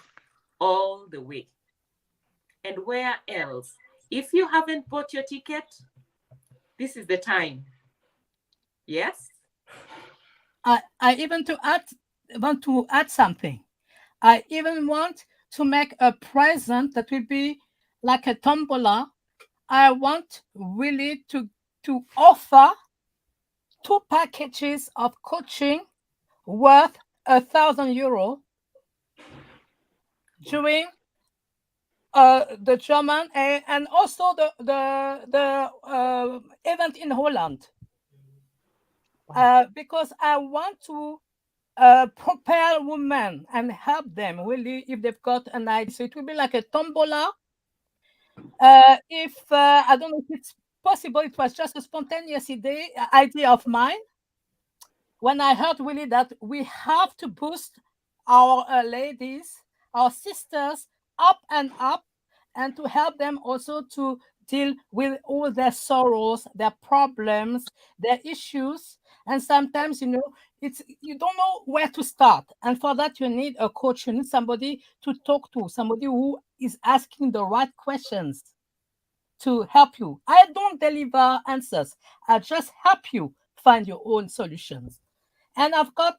all the way. And where else? If you haven't bought your ticket, this is the time. Yes? I even want to add something. I even want to make a present that will be like a tombola. I want really to offer 2 packages of coaching worth €1,000 during the German and also the event in Holland, because I want to prepare women and help them really if they've got an idea. So it will be like a tombola. If I don't know if it's possible, it was just a spontaneous idea of mine. When I heard really that we have to boost our ladies, our sisters up and up, and to help them also to deal with all their sorrows, their problems, their issues. And sometimes, you know, you don't know where to start. And for that, you need a coach, you need somebody to talk to, somebody who is asking the right questions to help you. I don't deliver answers. I just help you find your own solutions. And I've got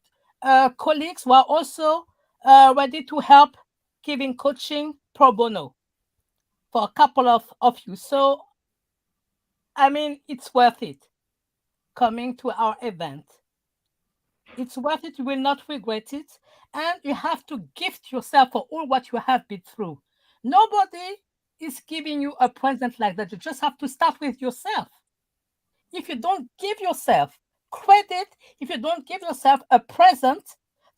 colleagues who are also ready to help giving coaching pro bono for a couple of you. So, I mean, it's worth it coming to our event. It's worth it. You will not regret it. And you have to gift yourself for all what you have been through. Nobody is giving you a present like that. You just have to start with yourself. If you don't give yourself credit, if you don't give yourself a present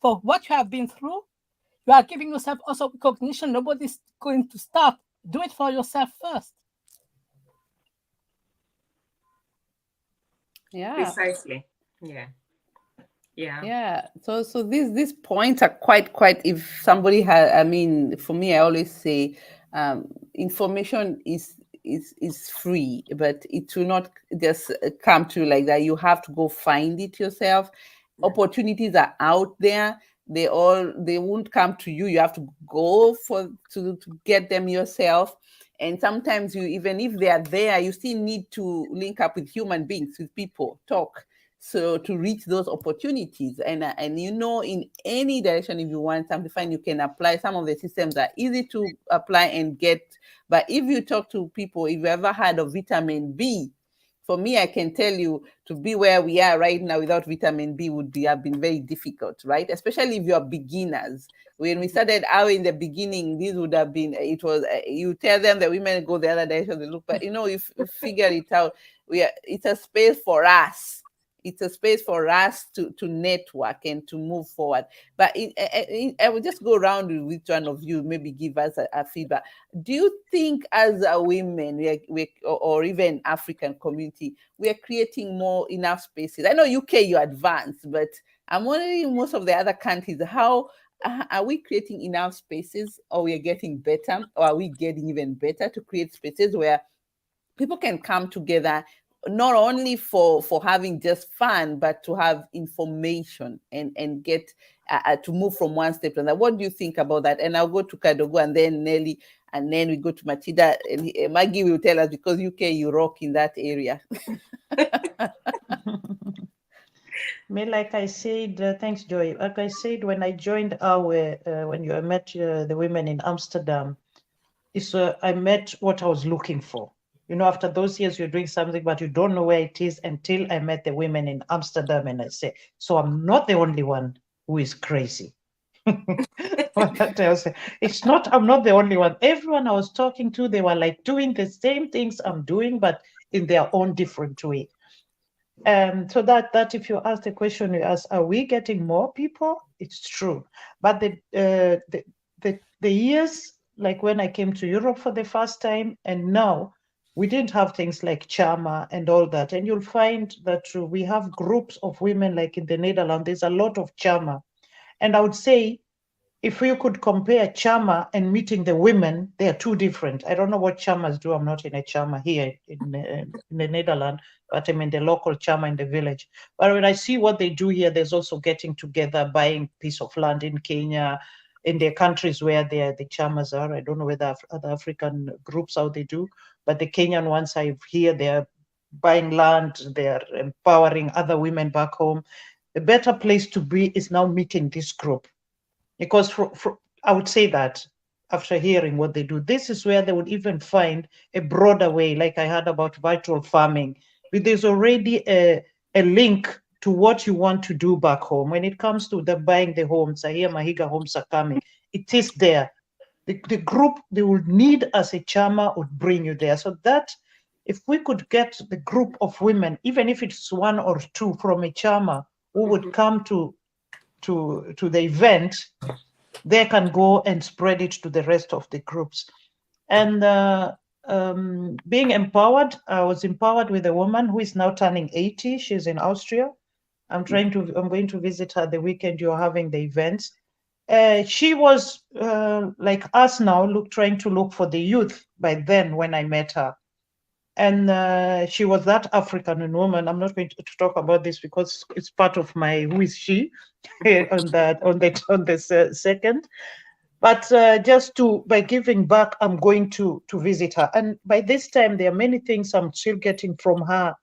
for what you have been through, you are giving yourself also recognition. Nobody's going to start. Do it for yourself first. Yeah. Precisely. Yeah. Yeah. So these points are quite. If somebody has, I mean, for me, I always say, information is free, but it will not just come to you like that. You have to go find it yourself. Yeah. Opportunities are out there. They won't come to you. You have to go to get them yourself. And sometimes even if they are there, you still need to link up with human beings, with people, talk. So to reach those opportunities, and you know, in any direction, if you want something, fine, you can apply. Some of the systems are easy to apply and get. But if you talk to people, if you ever heard of vitamin B, for me, I can tell you, to be where we are right now without vitamin B have been very difficult, right? Especially if you're beginners. When we started out in the beginning, this would have been, it was, you tell them that women go the other direction, they look, but you know, if you figure it out, it's a space for us. It's a space for us to network and to move forward. But I will just go around with which one of you, maybe give us a feedback. Do you think as a women, or even African community, we are creating enough spaces? I know UK, you're advanced, but I'm wondering most of the other countries, how are we creating enough spaces, or we are getting better, or are we getting even better to create spaces where people can come together, not only for having just fun, but to have information and get to move from one step to another? What do you think about that? And I'll go to Kadogo and then Nelly, and then we go to Machida, and Maggie will tell us, because UK, you rock in that area. Like I said, thanks, Joy. Like I said, when I joined when I met the women in Amsterdam, I met what I was looking for. You know, after those years, you're doing something, but you don't know where it is until I met the women in Amsterdam, and I say, so I'm not the only one who is crazy. What else? I'm not the only one. Everyone I was talking to, they were like doing the same things I'm doing, but in their own different way. So that if you ask the question, you ask, are we getting more people? It's true. But the years, like when I came to Europe for the first time, and now we didn't have things like Chama and all that. And you'll find that we have groups of women, like in the Netherlands, there's a lot of Chama. And I would say, if you could compare Chama and meeting the women, they are two different. I don't know what Chamas do. I'm not in a Chama here in the Netherlands, but I'm in the local Chama in the village. But when I see what they do here, there's also getting together, buying piece of land in Kenya, in their countries where the Chamas are. I don't know whether other African groups, how they do, but the Kenyan ones I hear, they're buying land, they're empowering other women back home. The better place to be is now meeting this group. Because I would say that after hearing what they do, this is where they would even find a broader way, like I heard about virtual farming. But there's already a link to what you want to do back home. When it comes to the buying the homes, I hear Mahiga homes are coming. It is there. The group they would need as a Chama would bring you there. So that if we could get the group of women, even if it's one or two from a Chama who would come to the event, they can go and spread it to the rest of the groups. And being empowered, I was empowered with a woman who is now turning 80. She's in Austria. I'm going to visit her the weekend you're having the events. She was like us now, trying to look for the youth by then when I met her. And she was that African woman. I'm not going to talk about this because it's part of my who is she on the second. But just by giving back, I'm going to visit her. And by this time, there are many things I'm still getting from her,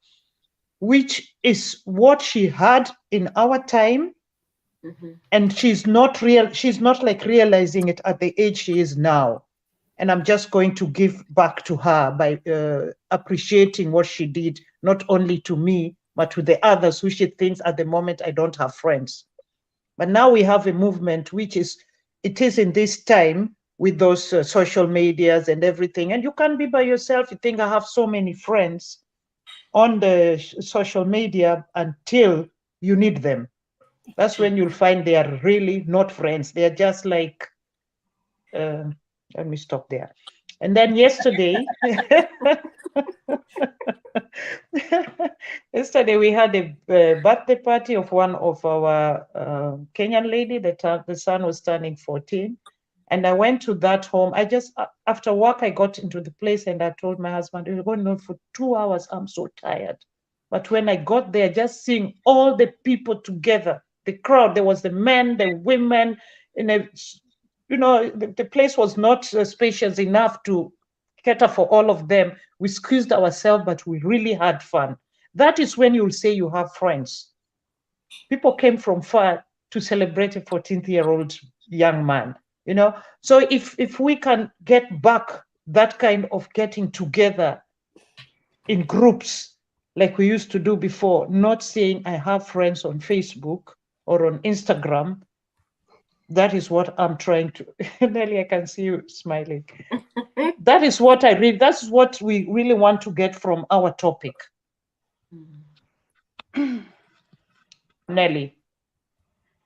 which is what she had in our time. And she's not like realizing it at the age she is now. And I'm just going to give back to her by appreciating what she did, not only to me, but to the others who she thinks at the moment I don't have friends. But now we have a movement, which is in this time with those social medias and everything. And you can't be by yourself. You think I have so many friends on the social media until you need them. That's when you'll find they are really not friends. They are just like, let me stop there. And then yesterday, we had a birthday party of one of our Kenyan lady. The son was turning 14. And I went to that home. I just, after work, I got into the place and I told my husband, we're going on for 2 hours. I'm so tired. But when I got there, just seeing all the people together, the crowd, there was the men, the women, the place was not spacious enough to cater for all of them. We squeezed ourselves, but we really had fun. That is when you'll say you have friends. People came from far to celebrate a 14-year-old young man, So if we can get back that kind of getting together in groups like we used to do before, not saying I have friends on Facebook or on Instagram, that is what I'm trying to. Nelly, I can see you smiling. That is what I read. That's what we really want to get from our topic. Nelly.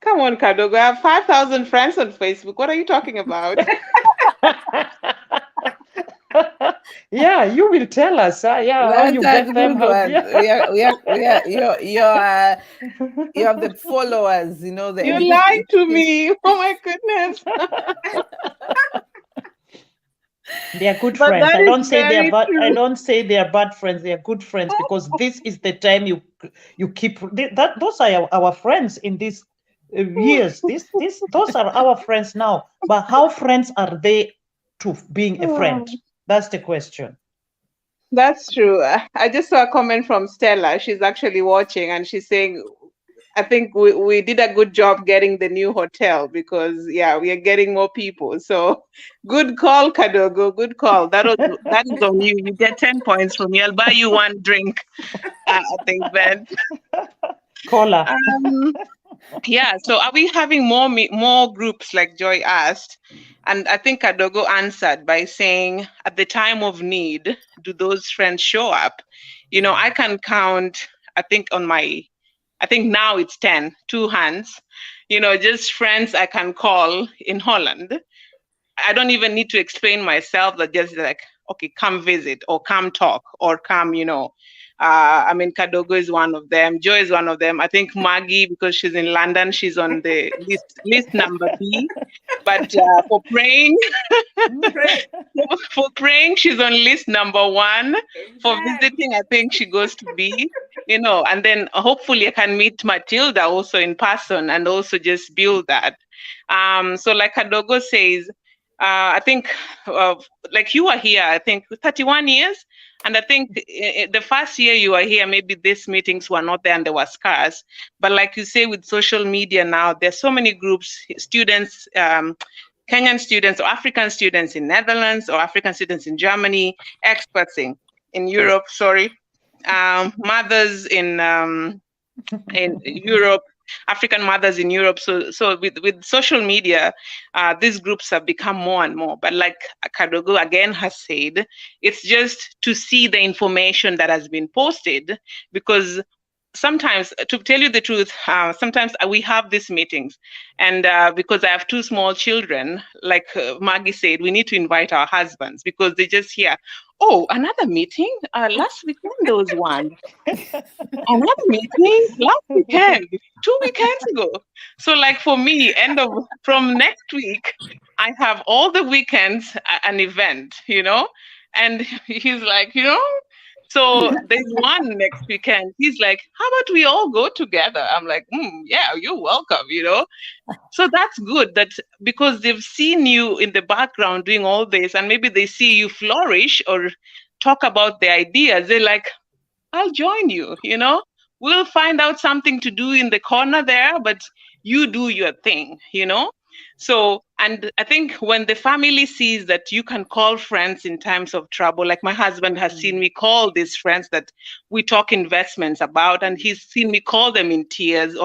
Come on, Kadogo. I have 5,000 friends on Facebook. What are you talking about? Yeah, you will tell us. Yeah, how you get them. You have the followers, You lied to me. Oh my goodness. They are good friends. I don't say they are bad. I don't say they are bad friends. They are good friends because this is the time you keep that. Those are our friends in these years. Those are our friends now. But how friends are they to being a friend? That's the question. That's true. I just saw a comment from Stella. She's actually watching and she's saying, I think we did a good job getting the new hotel because, we are getting more people. So good call, Kadogo. Good call. That is on you. You get 10 points from me. I'll buy you one drink at the event. Cola. Yeah, so are we having more groups like Joy asked? And I think Kadogo answered by saying, at the time of need, do those friends show up? I can count, I think I think now it's 10, two hands, just friends I can call in Holland. I don't even need to explain myself, that just like, okay, come visit or come talk or come, Kadogo is one of them. Joy is one of them. I think Maggie, because she's in London, she's on the list number B. But for praying, for praying, she's on list number 1. For visiting, I think she goes to B. And then hopefully I can meet Matilda also in person and also just build that. So like Kadogo says, I think like you are here, I think 31 years. And I think the first year you were here, maybe these meetings were not there and they were scarce. But like you say, with social media now, there's so many groups, students, Kenyan students or African students in Netherlands or African students in Germany, experts in Europe, mothers in Europe, African mothers in Europe. So with social media, these groups have become more and more. But like Kadogo again has said, it's just to see the information that has been posted, because sometimes, to tell you the truth, sometimes we have these meetings, and because I have 2 small children, like Maggie said, we need to invite our husbands because they just hear, oh, another meeting? Last weekend there was one. Another meeting? Last weekend, 2 weekends ago. So like for me, from next week, I have all the weekends an event, and he's like, so there's one next weekend. He's like, how about we all go together? I'm like, yeah, you're welcome, So that's good, that because they've seen you in the background doing all this, and maybe they see you flourish or talk about the ideas. They're like, I'll join you, We'll find out something to do in the corner there, but you do your thing, So, and I think when the family sees that you can call friends in times of trouble, like my husband has seen me call these friends that we talk investments about, and he's seen me call them in tears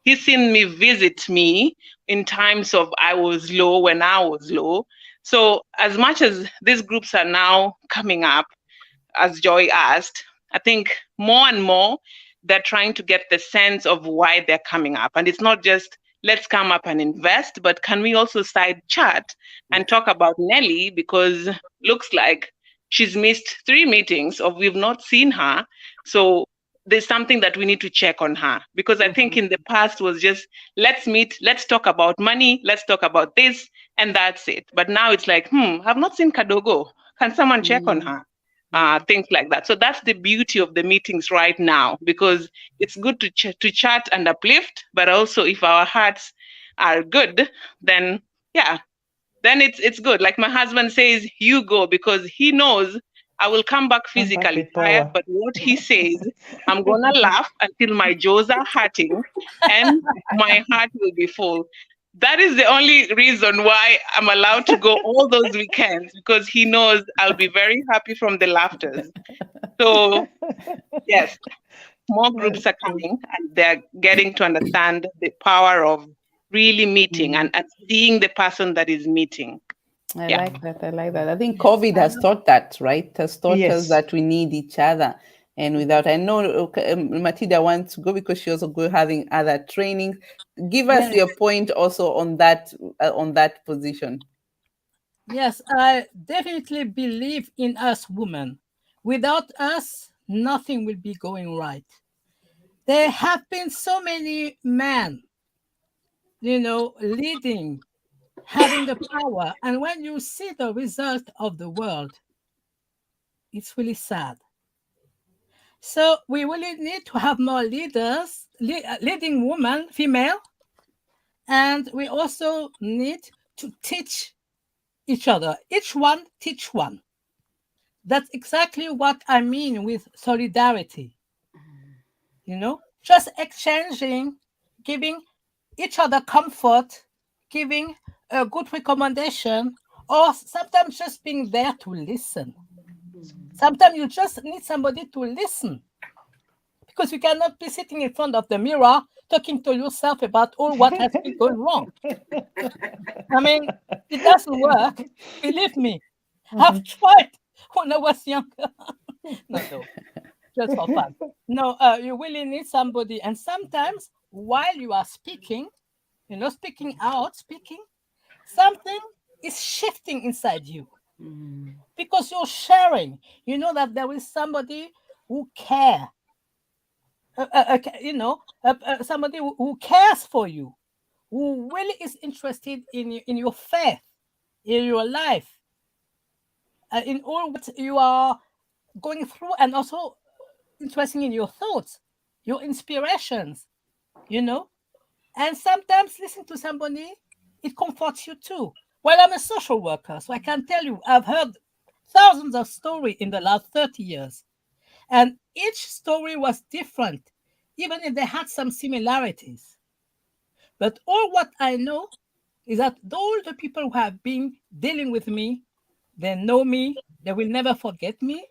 he's seen me visit me in times of I was low when I was low. So as much as these groups are now coming up, as Joy asked, I think more and more they're trying to get the sense of why they're coming up. And it's not just let's come up and invest, but can we also side chat and talk about Nelly, because looks like she's missed 3 meetings or we've not seen her. So there's something that we need to check on her, because I think in the past was just let's meet, let's talk about money, let's talk about this, and that's it. But now it's like, I've not seen Kadogo. Can someone check on her? Things like that. So that's the beauty of the meetings right now, because it's good to chat and uplift, but also if our hearts are good, then then it's good. Like my husband says, you go, because he knows I will come back physically tired, but what he says, I'm gonna laugh until my jaws are hurting and my heart will be full. That is the only reason why I'm allowed to go all those weekends, because he knows I'll be very happy from the laughters. So yes, more groups are coming, and they're getting to understand the power of really meeting and seeing the person that is meeting. I like that. I think COVID has taught that, right? Has taught us that we need each other. And without, I know Matilda wants to go because she also go having other trainings. Give us your point also on that position. Yes, I definitely believe in us women. Without us, nothing will be going right. There have been so many men, leading, having the power. And when you see the result of the world, it's really sad. So we really need to have more leaders, leading women, female, and we also need to teach each other. Each one teach one. That's exactly what I mean with solidarity. Just exchanging, giving each other comfort, giving a good recommendation, or sometimes just being there to listen. Sometimes you just need somebody to listen, because you cannot be sitting in front of the mirror talking to yourself about all what has been going wrong. I mean, it doesn't work. Believe me. I've tried when I was younger. No, just for fun. No, you really need somebody. And sometimes while you are speaking, speaking out, something is shifting inside you because you're sharing. You know that there is somebody who cares. Somebody who cares for you, who really is interested in your faith, in your life, in all what you are going through, and also interested in your thoughts, your inspirations, And sometimes listen to somebody, it comforts you too. Well, I'm a social worker, so I can tell you, I've heard thousands of stories in the last 30 years. And each story was different, even if they had some similarities. But all what I know is that all the people who have been dealing with me, they know me, they will never forget me,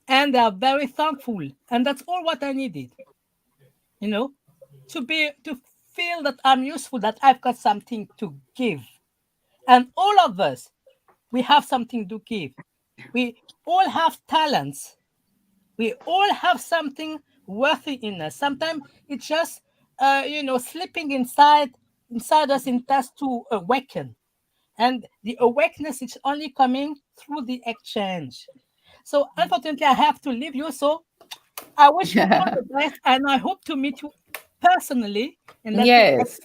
and they are very thankful. And that's all what I needed, to feel that I'm useful, that I've got something to give. And all of us, we have something to give. We all have talents. We all have something worthy in us. Sometimes it's just, slipping inside us in us to awaken. And the awakeness is only coming through the exchange. So unfortunately, I have to leave you. So I wish you all the best, and I hope to meet you personally. And that's Yes.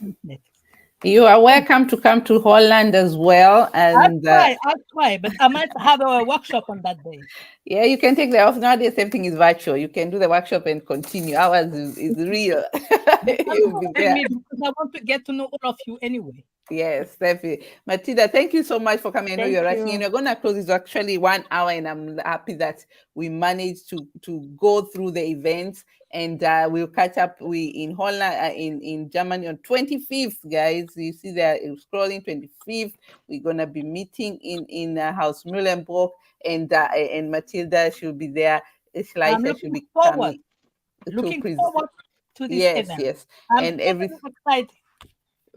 You are welcome to come to Holland as well. And I'll try, but I might have a workshop on that day. Yeah, you can take the off. Nowadays, everything is virtual. You can do the workshop and continue. Ours is real. You'll be there. Because I want to get to know all of you anyway. Yes, definitely. Matilda, thank you so much for coming. I know you're rushing in. We're going to close. It's actually 1 hour, and I'm happy that we managed to go through the events. And we'll catch up in Holland, in Germany on 25th, guys. You see there, scrolling 25th. We're going to be meeting in House Muhlenburg, and Matilda should be there. Schleicher should be coming. Looking forward to this event. Yes. I'm excited.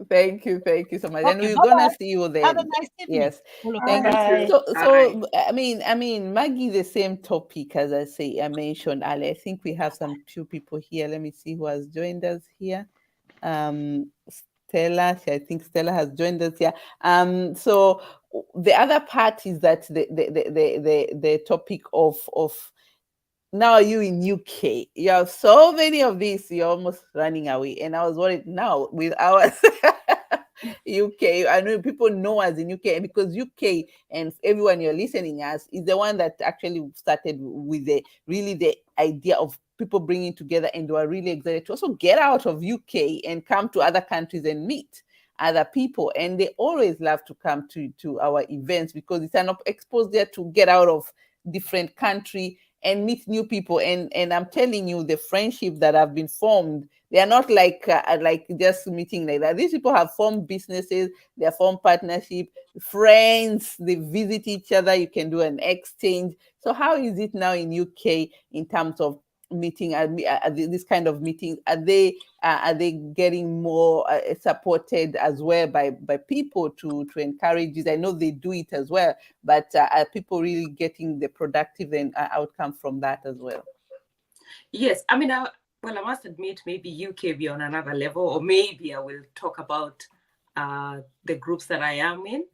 Thank you so much. Okay, and we're gonna see you then. Have a nice evening. Yes. Thank you. So I mean, Maggie, the same topic as I mentioned earlier. I think we have some few people here. Let me see who has joined us here. Stella, I think Stella has joined us here. So the other part is that the topic of now you in UK, you have so many of these, you're almost running away. And I was worried now with our UK. I know people know us in UK, because UK and everyone you're listening as is the one that actually started with the idea of people bringing together, and they were really excited to also get out of UK and come to other countries and meet other people. And they always love to come to our events, because it's an exposure to get out of different country and meet new people. And I'm telling you, the friendship that have been formed, they are not like just meeting like that. These people have formed businesses, they have formed partnership, friends, they visit each other, you can do an exchange. So how is it now in UK in terms of meeting, this kind of meetings? Are they getting more supported as well by people to encourage it? I know they do it as well, but are people really getting the productive outcome from that as well? Yes, I mean, I must admit, maybe UK be on another level, or maybe I will talk about the groups that I am in.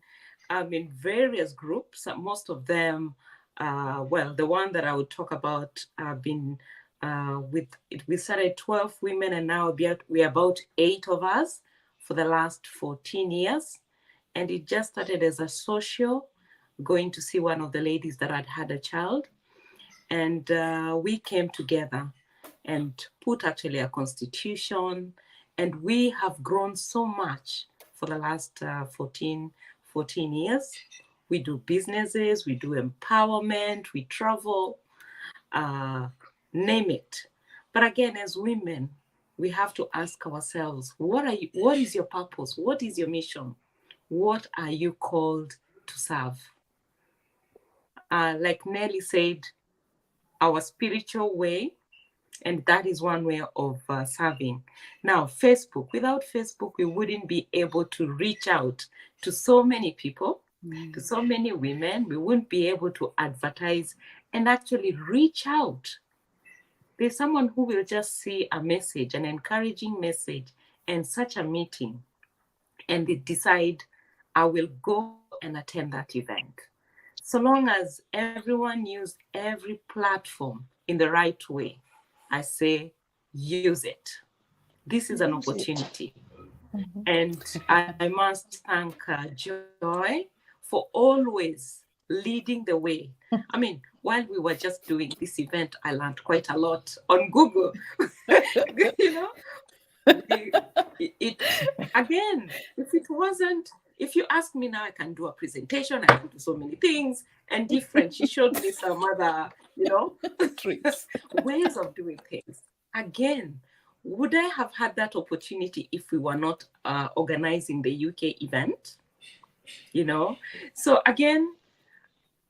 I'm in various groups. Most of them, the one that I would talk about, I've been we started 12 women, and now we're about 8 of us for the last 14 years. And it just started as a social, going to see one of the ladies that had a child. And we came together and put actually a constitution. And we have grown so much for the last 14 years. We do businesses, we do empowerment, we travel, name it. But again, as women, we have to ask ourselves, what is your purpose? What is your mission? What are you called to serve? Like Nelly said, our spiritual way, And that is one way of serving. Now, Facebook, without Facebook, we wouldn't be able to reach out to so many people, to so many women. We wouldn't be able to advertise and actually reach out. There's someone who will just see a message, an encouraging message, and such a meeting, and they decide, I will go and attend that event. So long as everyone use every platform in the right way, I say use it. This is an opportunity. And I must thank Joy for always leading the way. I mean, while we were just doing this event, I learned quite a lot on Google. You know, again, if you ask me now, I can do a presentation, I can do so many things and different. She showed me some other, tricks, ways of doing things. Again, would I have had that opportunity if we were not organizing the UK event? So again,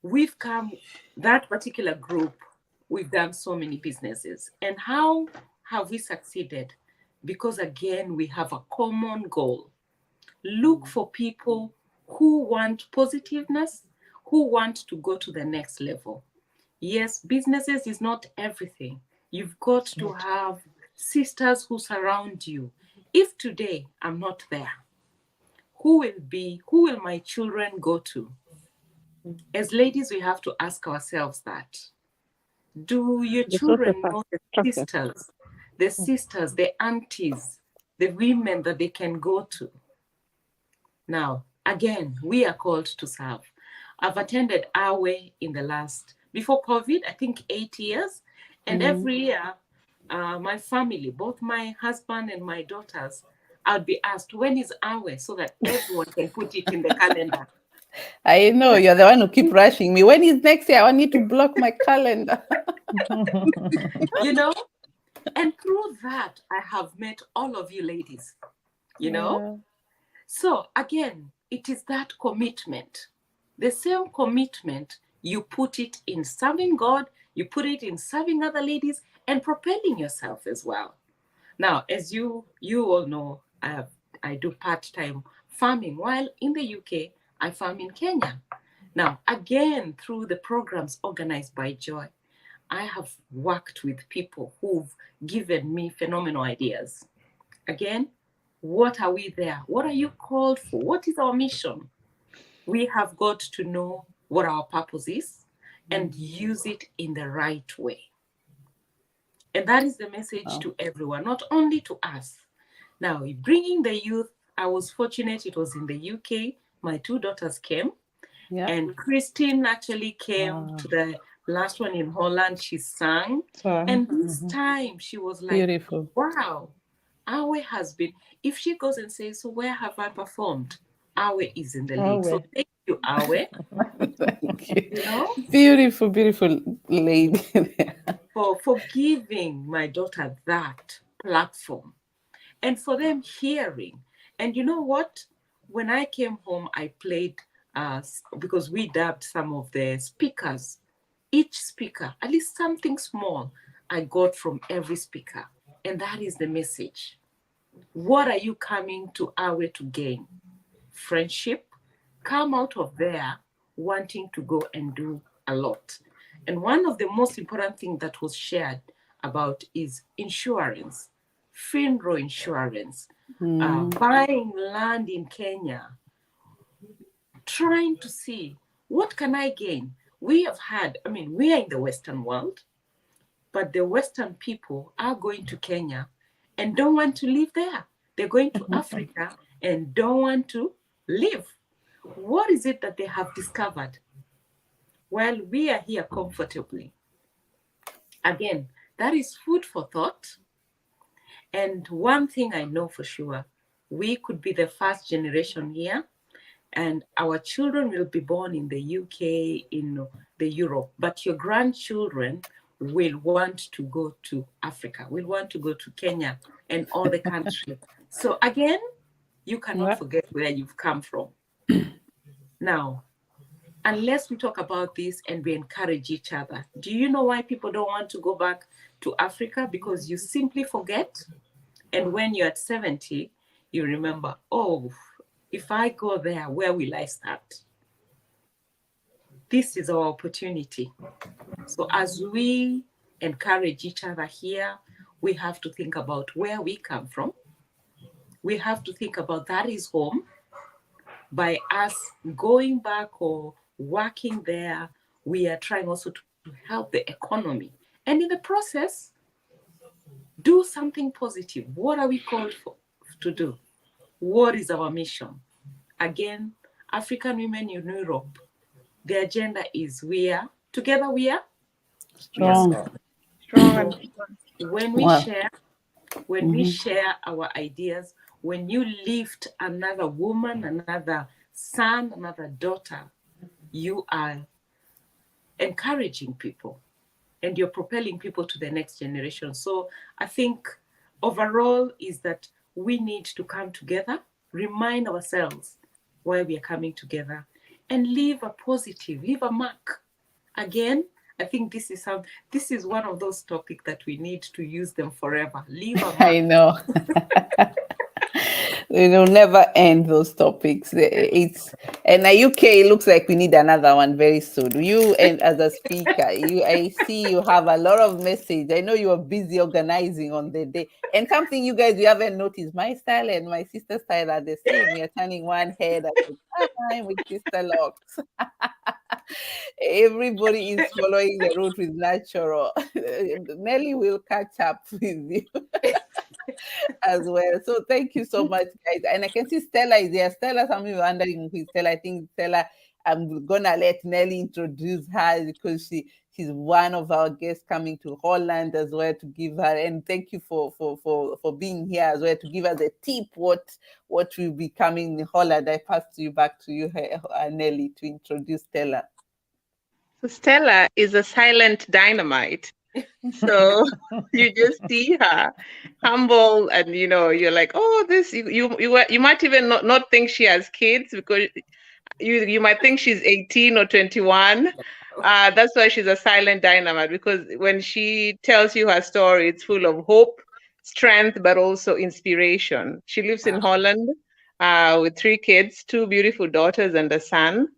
we've come, that particular group, we've done so many businesses. And how have we succeeded? Because again, we have a common goal. Look for people who want positiveness, who want to go to the next level. Yes, businesses is not everything. You've got to have sisters who surround you. If today I'm not there, who will my children go to? As ladies, we have to ask ourselves that. Do your children know the sisters, the aunties, the women that they can go to? Now, again, we are called to serve. I've attended AWE in the before COVID, I think 8 years. And every year, my family, both my husband and my daughters, I'll be asked, when is AWE? So that everyone can put it in the calendar. I know, you're the one who keep rushing me. When is next year? I need to block my calendar. And through that, I have met all of you ladies, know. So again, it is that commitment. The same commitment, you put it in serving God, you put it in serving other ladies and propelling yourself as well. Now, as you all know, I do part-time farming. While in the UK, I farm in Kenya. Now, again, through the programs organized by Joy, I have worked with people who've given me phenomenal ideas. Again, what are we there? What are you called for? What is our mission? We have got to know what our purpose is and use it in the right way. And that is the message to everyone, not only to us. Now, bringing the youth, I was fortunate it was in the UK. My 2 daughters came. And Christine actually came to the last one in Holland. She sang. And this time she was like, beautiful. Wow, AWE has been, if she goes and says, so where have I performed? AWE is in the league. So thank you, AWE. Thank you. Beautiful, beautiful lady. for giving my daughter that platform and for them hearing. And you know what? When I came home, I played, because we dubbed some of the speakers. Each speaker, at least something small, I got from every speaker. And that is the message. What are you coming to AWE to gain? Friendship. Come out of there wanting to go and do a lot. And one of the most important things that was shared about is insurance, funeral insurance, buying land in Kenya, trying to see what can I gain. We have had, we are in the Western world, but the Western people are going to Kenya and don't want to live there. They're going to Africa and don't want to live. What is it that they have discovered? Well, we are here comfortably. Again, that is food for thought. And one thing I know for sure, we could be the first generation here, and our children will be born in the UK, in the Europe, but your grandchildren will want to go to Africa, will want to go to Kenya and all the countries. So again, you cannot forget where you've come from. Now, unless we talk about this and we encourage each other. Do you know why people don't want to go back to Africa? Because you simply forget. And when you're at 70, you remember, oh, if I go there, where will I start? This is our opportunity. So as we encourage each other here, we have to think about where we come from. We have to think about that is home. By us going back or working there, we are trying also to help the economy. And in the process, do something positive. What are we called to do? What is our mission? Again, African women in Europe, the agenda is together we are Strong. strong. When we Wow. share, when we share our ideas, when you lift another woman, another son, another daughter, you are encouraging people and you're propelling people to the next generation. So I think overall is that we need to come together, remind ourselves why we are coming together, and leave a positive, leave a mark. Again, I think this is one of those topics that we need to use them forever. Leave a mark. I know. We will never end those topics. And the UK looks like we need another one very soon. You and as a speaker, I see you have a lot of message. I know you are busy organizing on the day. And something you guys you haven't noticed, my style and my sister's style are the same. We are turning one head at a time with sister locks. Everybody is following the route with natural. Nelly will catch up with you as well. So thank you so much, guys. And I can see Stella is there. Stella, some of you are wondering who is Stella. I think Stella, I'm gonna let Nelly introduce her because she's one of our guests coming to Holland as well to give her. And thank you for being here as well to give us a tip what will be coming in Holland. I pass back to you, Nelly, to introduce Stella. So Stella is a silent dynamite. So you just see her humble, and you're like, oh, this you might even not think she has kids because you might think she's 18 or 21. That's why she's a silent dynamite, because when she tells you her story, it's full of hope, strength, but also inspiration. She lives in Holland with 3 kids, 2 beautiful daughters and a son,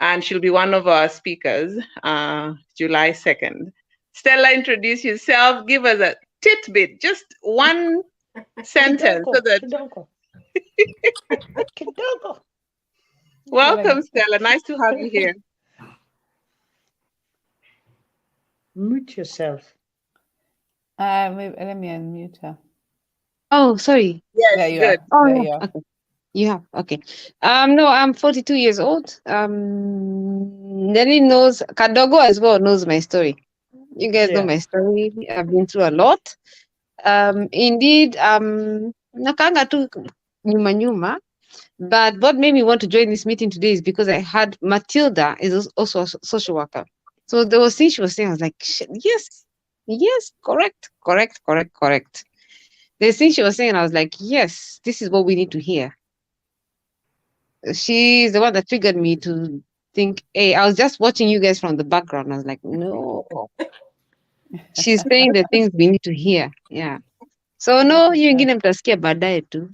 and she'll be one of our speakers July 2nd. Stella, introduce yourself. Give us a tidbit, just one sentence. So that Welcome, Stella. Nice to have you here. Mute yourself. Let me unmute her. Oh, sorry. Yes, There you good. are. Oh, There yeah. you are. Okay. You have. Okay. No, I'm 42 years old. Nelly knows, Kadogo as well knows my story. You guys know my story. I've been through a lot. Indeed, nakanga tu nyuma. But what made me want to join this meeting today is because I had Matilda is also a social worker. So there was things she was saying, I was like, yes, correct. The things she was saying, I was like, yes, this is what we need to hear. She's the one that triggered me to think, hey, I was just watching you guys from the background. I was like, no. She's saying the things we need to hear. Yeah. So no, you ingine mtasikia baadaye tu.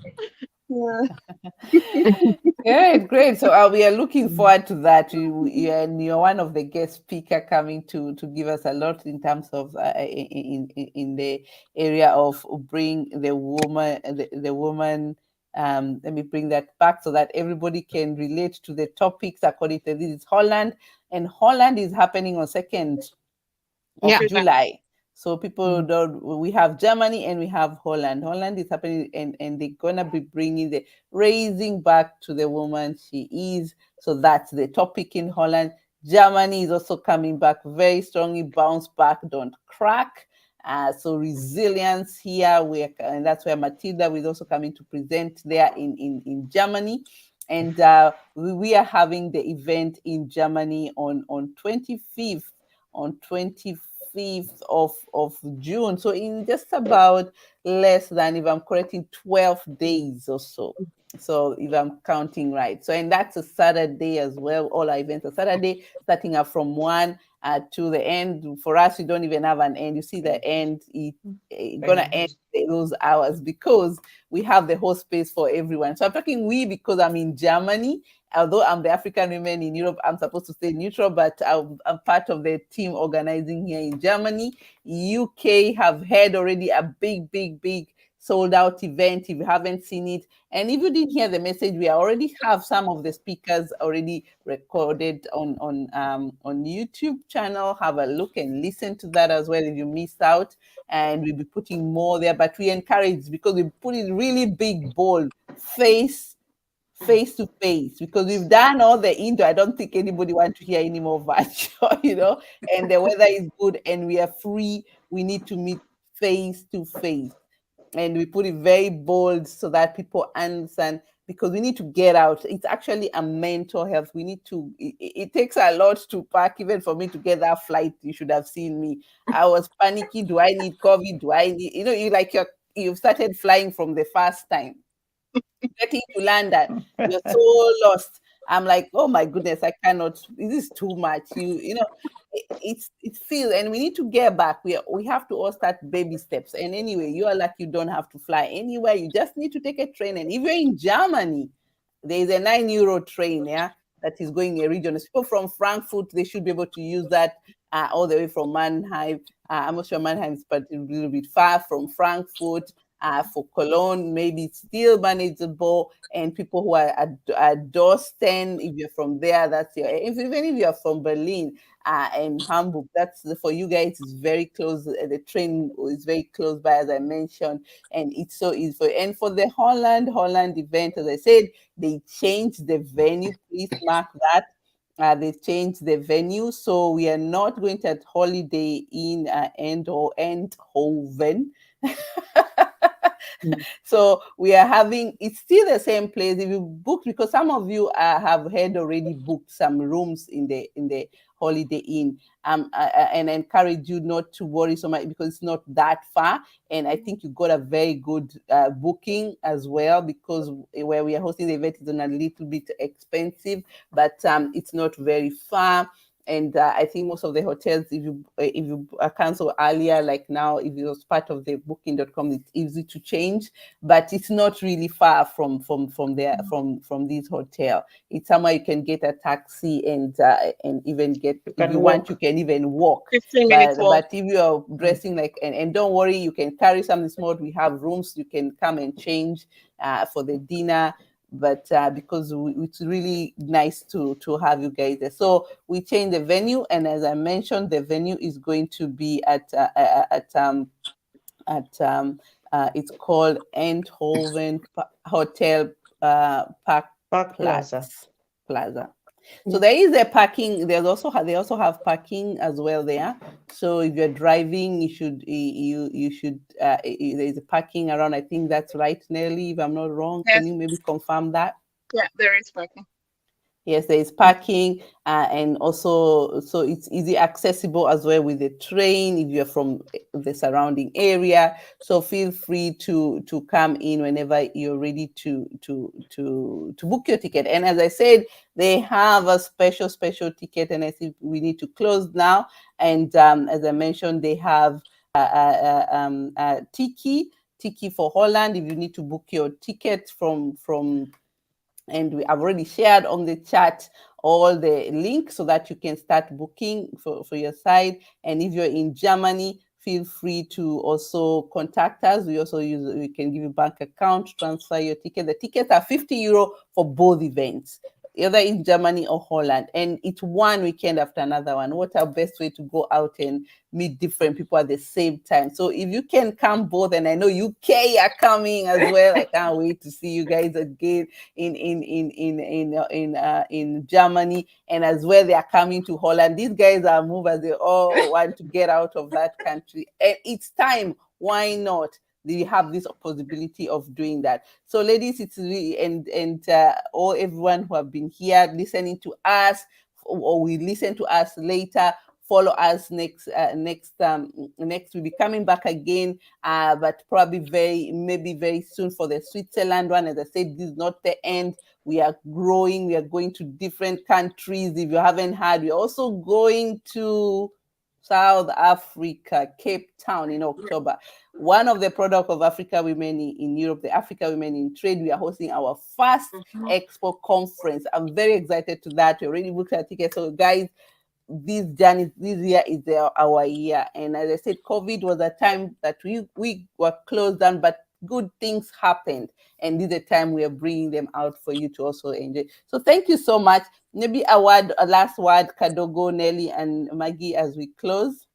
Great. So we are looking forward to that. You're one of the guest speaker coming to give us a lot in terms of in the area of bring the woman. Let me bring that back so that everybody can relate to the topics according to this. Is Holland, and Holland is happening on 2nd of July. So people don't. We have Germany and we have Holland. Holland is happening, and they're gonna be bringing the raising back to the woman she is. So that's the topic in Holland. Germany is also coming back very strongly. Bounce back, don't crack. So resilience here. And that's where Matilda is also coming to present there in Germany. And we are having the event in Germany on 25th. On 25th 5th of June. So in just about less than, if I'm correct, in 12 days or so. So if I'm counting right. So, and that's a Saturday as well. All our events are Saturday, starting up from 1 to the end. For us, we don't even have an end. You see the end, it's gonna end those hours because we have the whole space for everyone. So I'm talking we because I'm in Germany. Although I'm the African women in Europe, I'm supposed to stay neutral, but I'm part of the team organizing here in Germany. UK have had already a big sold out event. If you haven't seen it, and if you didn't hear the message, we already have some of the speakers already recorded on YouTube channel. Have a look and listen to that as well if you missed out. And we'll be putting more there, but we encourage, because we put it really big, bold, face to face, because we've done all the indoor. I don't think anybody wants to hear any more virtual, and the weather is good and we are free. We need to meet face to face. And we put it very bold so that people understand, because we need to get out. It's actually a mental health. We need to, it takes a lot to pack, even for me to get that flight. You should have seen me. I was panicking. Do I need COVID? Do I need, you've started flying from the first time. Getting to London, you're so lost. I'm like, oh my goodness, I cannot. This is too much. It feels, and we need to get back. We have to all start baby steps. And anyway, you are lucky you don't have to fly anywhere. You just need to take a train. And if you're in Germany, there is a €9 train, that is going a region. People from Frankfurt, they should be able to use that all the way from Mannheim. I'm not sure Mannheim is, but a little bit far from Frankfurt. For Cologne, maybe it's still manageable, and people who are at Dorsten, if you're from there, that's even if you're from Berlin and Hamburg, that's for you guys. It's very close. The train is very close by, as I mentioned, and it's so easy. And for the Holland event, as I said, they changed the venue. Please mark that. They changed the venue, so we are not going to at Holiday Inn Eindhoven. So we are having, it's still the same place. If you book, because some of you have had already booked some rooms in the Holiday Inn, and I encourage you not to worry so much, because it's not that far, and I think you got a very good booking as well, because where we are hosting the event is on a little bit expensive, but it's not very far. And I think most of the hotels, if you cancel earlier, like now, if it was part of the booking.com, it's easy to change, but it's not really far from these hotels. It's somewhere you can get a taxi and even get, if you want, you can even walk. 15 minutes walk. But if you are dressing like, and don't worry, you can carry something small. We have rooms, you can come and change for the dinner. But because it's really nice to have you guys there. So we changed the venue, and as I mentioned, the venue is going to be at it's called Eindhoven Hotel Park Plaza. So there is a parking. They also have parking as well there. So if you're driving, you should there's a parking around. I think that's right, Nelly, if I'm not wrong. Yes. Can you maybe confirm that? Yeah, there is parking. Yes, there is parking, and also, so it's easy accessible as well with the train if you're from the surrounding area. So feel free to come in whenever you're ready to book your ticket. And as I said, they have a special ticket, and I think we need to close now. And as I mentioned, they have Tiki for Holland. If you need to book your ticket from and we have already shared on the chat all the links so that you can start booking for your side. And if you're in Germany, feel free to also contact us. We can give you bank account, transfer your ticket. The tickets are €50 for both events, either in Germany or Holland. And it's one weekend after another one. What a best way to go out and meet different people at the same time. So if you can come both, and I know UK are coming as well. I can't wait to see you guys again in Germany, and as well they are coming to Holland. These guys are movers. They all want to get out of that country, and it's time. Why not? They have this possibility of doing that. So ladies, it's really, and everyone who have been here listening to us, or we listen to us later, follow us next. Next we'll be coming back again, but probably maybe very soon for the Switzerland one. As I said, this is not the end. We are growing. We are going to different countries. If you haven't heard, we're also going to South Africa, Cape Town in October. One of the product of Africa Women in Europe, the Africa Women in Trade, we are hosting our first Expo conference. I'm very excited to that. We already booked our tickets. So guys, this year is our year. And as I said, COVID was a time that we were closed down, but good things happened. And this is the time we are bringing them out for you to also enjoy. So thank you so much. Maybe a last word, Kadogo, Nelly, and Maggie, as we close.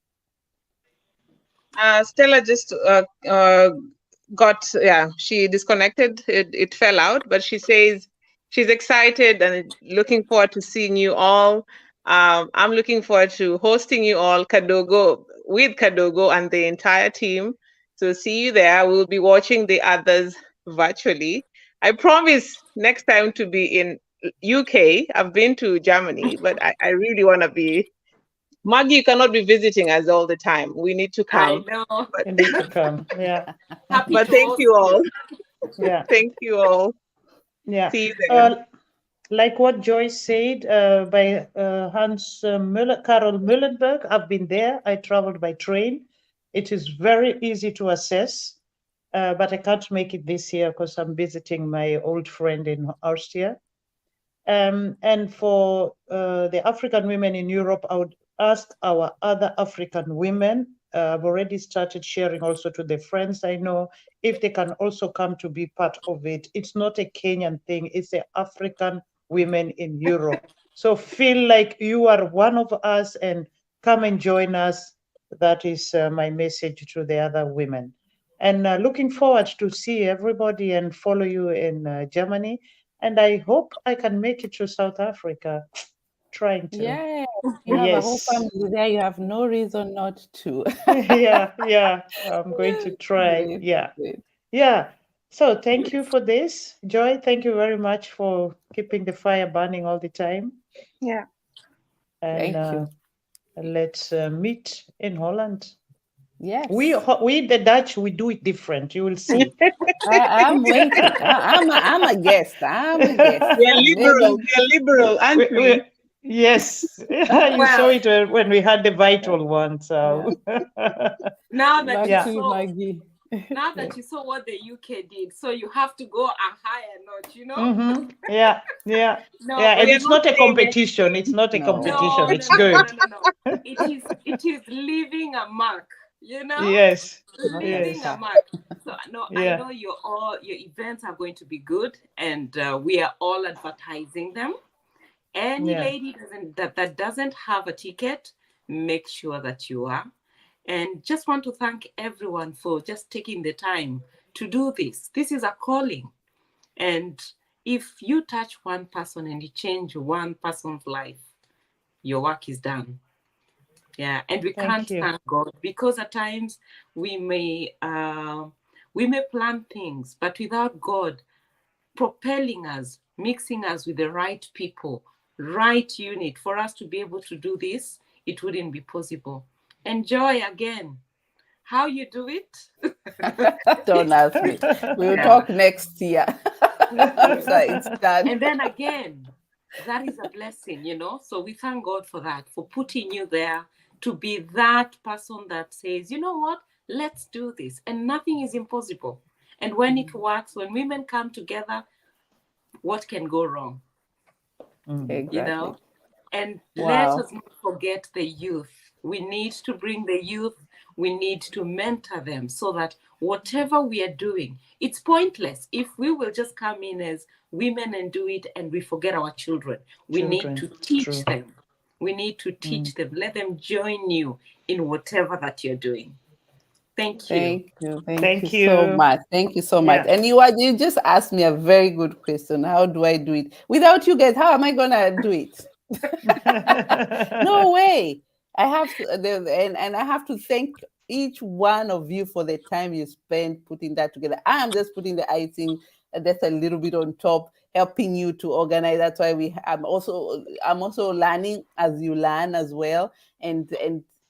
Stella just she disconnected. It fell out, but she says she's excited and looking forward to seeing you all. I'm looking forward to hosting you all, with Kadogo and the entire team. So see you there. We'll be watching the others virtually. I promise next time to be in UK. I've been to Germany, but I really want to be. Maggie, you cannot be visiting us all the time. We need to come. I know. You need to come. Yeah. But thank you all. Yeah. Thank you all. Yeah. See you there. Like what Joyce said, by Hans Karl Mullenberg, I've been there. I traveled by train. It is very easy to assess, but I can't make it this year because I'm visiting my old friend in Austria. And for the African women in Europe, I would ask our other African women, I've already started sharing also to the friends I know, if they can also come to be part of it. It's not a Kenyan thing, it's the African women in Europe. So feel like you are one of us and come and join us. That is my message to the other women. And looking forward to see everybody and follow you in Germany. And I hope I can make it to South Africa. Trying to. Yeah, you have a whole family there. You have no reason not to. yeah. I'm going to try. Great, Yeah. great. Yeah. So thank you for this. Joy, thank you very much for keeping the fire burning all the time. Yeah. And Thank you. let's meet in Holland. Yes. We the Dutch, we do it different. You will see. I'm waiting. I'm a guest. I'm a guest. We are liberal. We are liberal, aren't we? Yes. You saw it when we had the vital one. So now that Maggie. Now that you saw what the UK did, so you have to go a higher notch, you know? Mm-hmm. Yeah. No, yeah, and it's not a competition. It's not a competition. It's good. No. It is leaving a mark, you know? Yes. Leaving a mark. So no, Yeah. I know your events are going to be good, and we are all advertising them. Any lady that doesn't have a ticket, make sure that you are. And just want to thank everyone for just taking the time to do this. This is a calling. And if you touch one person and you change one person's life, your work is done. Yeah, and we can't thank God, because at times we may plan things, but without God propelling us, mixing us with the right people, right unit for us to be able to do this, it wouldn't be possible. Enjoy again. How you do it? Don't ask me. We'll talk next year. It's done. And then again, that is a blessing, you know. So we thank God for that, for putting you there to be that person that says, you know what, let's do this. And nothing is impossible. And when it works, when women come together, what can go wrong? Exactly. You know? And let us not forget the youth. We need to bring the youth. We need to mentor them so that whatever we are doing, it's pointless if we will just come in as women and do it and we forget our children. We need to teach them. We need to teach them. Let them join you in whatever that you're doing. Thank you. Thank you so much. Thank you so much. And you just asked me a very good question. How do I do it? Without you guys, how am I gonna do it? No way. I have to, and I have to thank each one of you for the time you spent putting that together. I am just putting the icing, that's a little bit on top. helping you to organize. That's why I'm also learning as you learn as well. And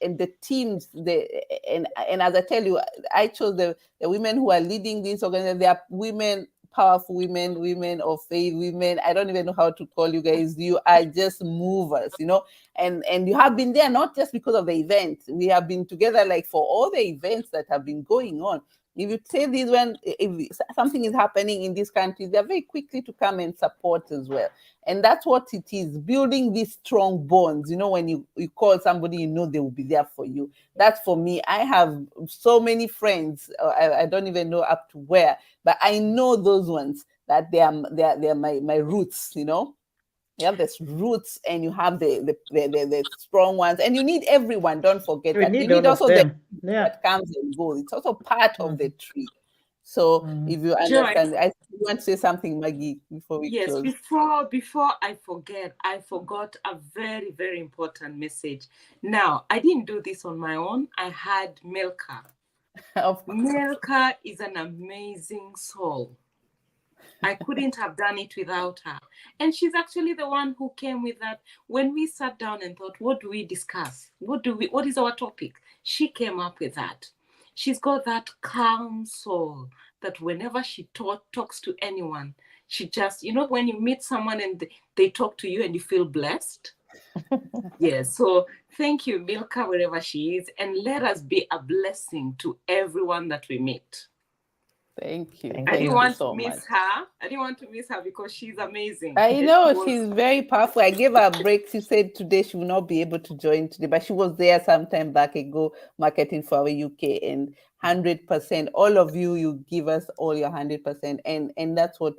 the teams, and as I tell you, I chose the women who are leading this organization. They are women, powerful women, women of faith, women. I don't even know how to call you guys. You are just movers, you know. And you have been there not just because of the event. We have been together like for all the events that have been going on. If you say this, when if something is happening in this country, they're very quickly to come and support as well. And that's what it is, building these strong bonds. You know, when you call somebody, you know they will be there for you. That's for me. I have so many friends. I don't even know up to where, but I know those ones that they are my roots. You know, you have these roots, and you have the strong ones, and you need everyone. Don't forget that. You need also the that comes and goes. It's also part of the tree. So if you understand, Joy, I want to say something, Maggie, before we close. Before I forget, I forgot a very, very important message. Now, I didn't do this on my own. I had Milka. Milka is an amazing soul. I couldn't have done it without her. And she's actually the one who came with that. When we sat down and thought, what do we discuss? What is our topic? She came up with that. She's got that calm soul that whenever she talks to anyone, she just, you know, when you meet someone and they talk to you and you feel blessed. Yes. So thank you, Milka, wherever she is. And let us be a blessing to everyone that we meet. Thank you. I didn't want to miss her. I didn't want to miss her because she's amazing. I know she's very powerful. I gave her a break. She said today she will not be able to join today, but she was there some time back ago marketing for our UK, and 100%. All of you give us all your 100%, and that's what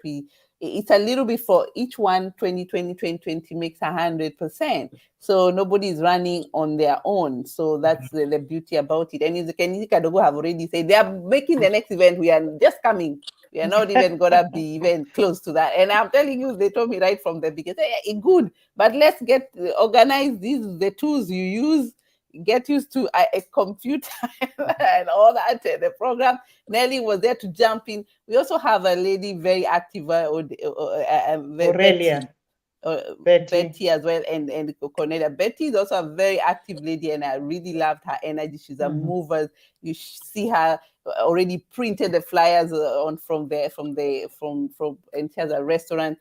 it's a little bit for each one. 2020 makes 100%. So nobody is running on their own. So that's the beauty about it. And as Kenisi Kadogo have already said, they are making the next event. We are just coming. We are not even gonna be even close to that. And I'm telling you, they told me right from the beginning, hey, good, but let's get organized. These are the tools you use. Get used to a computer and all that. The program. Nelly was there to jump in. We also have a lady very active, Aurelia. Betty as well, and Cornelia. Betty is also a very active lady, and I really loved her energy. She's a mover. You see her already printed the flyers on from and she has a restaurant,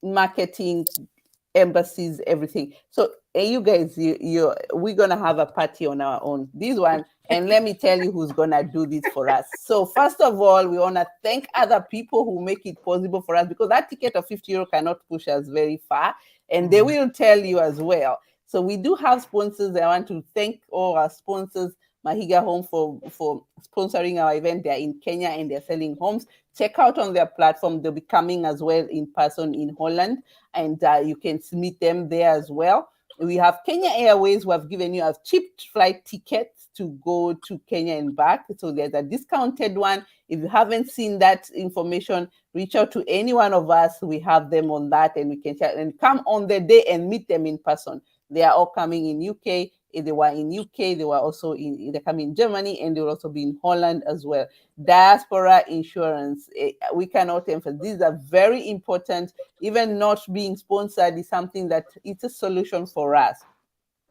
marketing, embassies, everything. So you guys, we're gonna have a party on our own. This one, and let me tell you who's gonna do this for us. So first of all, we wanna thank other people who make it possible for us, because that ticket of €50 cannot push us very far, and they will tell you as well. So we do have sponsors. I want to thank all our sponsors. Mahiga Home for sponsoring our event. They're in Kenya and they're selling homes. Check out on their platform. They'll be coming as well in person in Holland, and you can meet them there as well. We have Kenya Airways, who have given you a cheap flight ticket to go to Kenya and back. So there's a discounted one. If you haven't seen that information, reach out to any one of us. We have them on that, and we can chat and come on the day and meet them in person. They are all coming in UK. If they were in UK, they were also they're coming in Germany, and they will also be in Holland as well. Diaspora insurance, we cannot emphasize. These are very important. Even not being sponsored is something that it's a solution for us.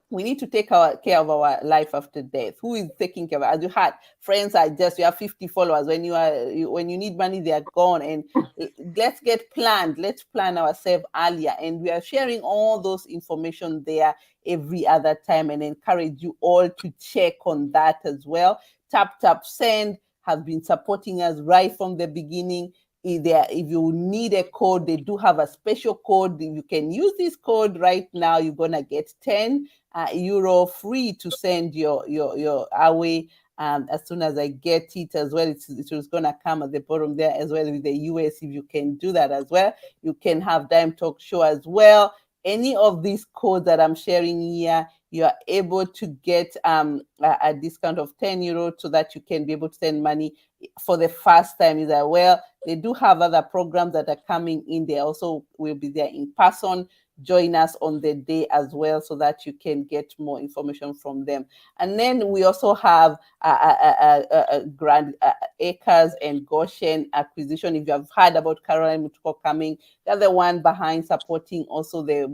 We need to take care of our life after death. Who is taking care of it? As you had, friends are just, you have 50 followers. When you need money, they are gone. And let's get planned. Let's plan ourselves earlier. And we are sharing all those information there every other time, and encourage you all to check on that as well. Tap Send has been supporting us right from the beginning. If you need a code, they do have a special code. You can use this code right now. You're gonna get €10 free to send your away. As soon as I get it as well, it was gonna come at the bottom there as well with the US. If you can do that as well, you can have Dime Talk Show as well. Any of these codes that I'm sharing here, you are able to get a discount of €10 so that you can be able to send money for the first time. Is that well? They do have other programs that are coming in. They also will be there in person. join us on the day as well, so that you can get more information from them. And then we also have Grand Acres and Goshen acquisition. If you have heard about Caroline Mutuko coming, they're the one behind supporting also they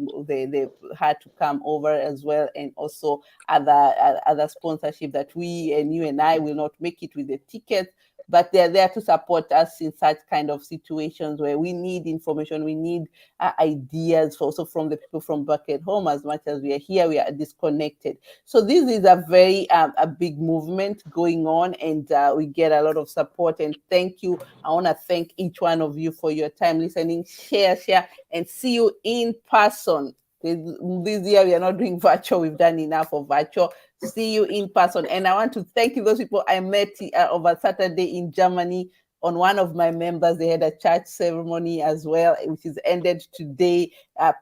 had to come over as well, and also other sponsorship that we and you and I will not make it with the tickets, but they're there to support us in such kind of situations where we need information, we need ideas also from the people from back at home. As much as we are here, we are disconnected. So this is a very a big movement going on, and we get a lot of support. And thank you. I want to thank each one of you for your time listening. Share, and see you in person. This year we are not doing virtual. We've done enough of virtual. See you in person. And I want to thank you, those people I met over Saturday in Germany. On one of my members, they had a church ceremony as well, which is ended today.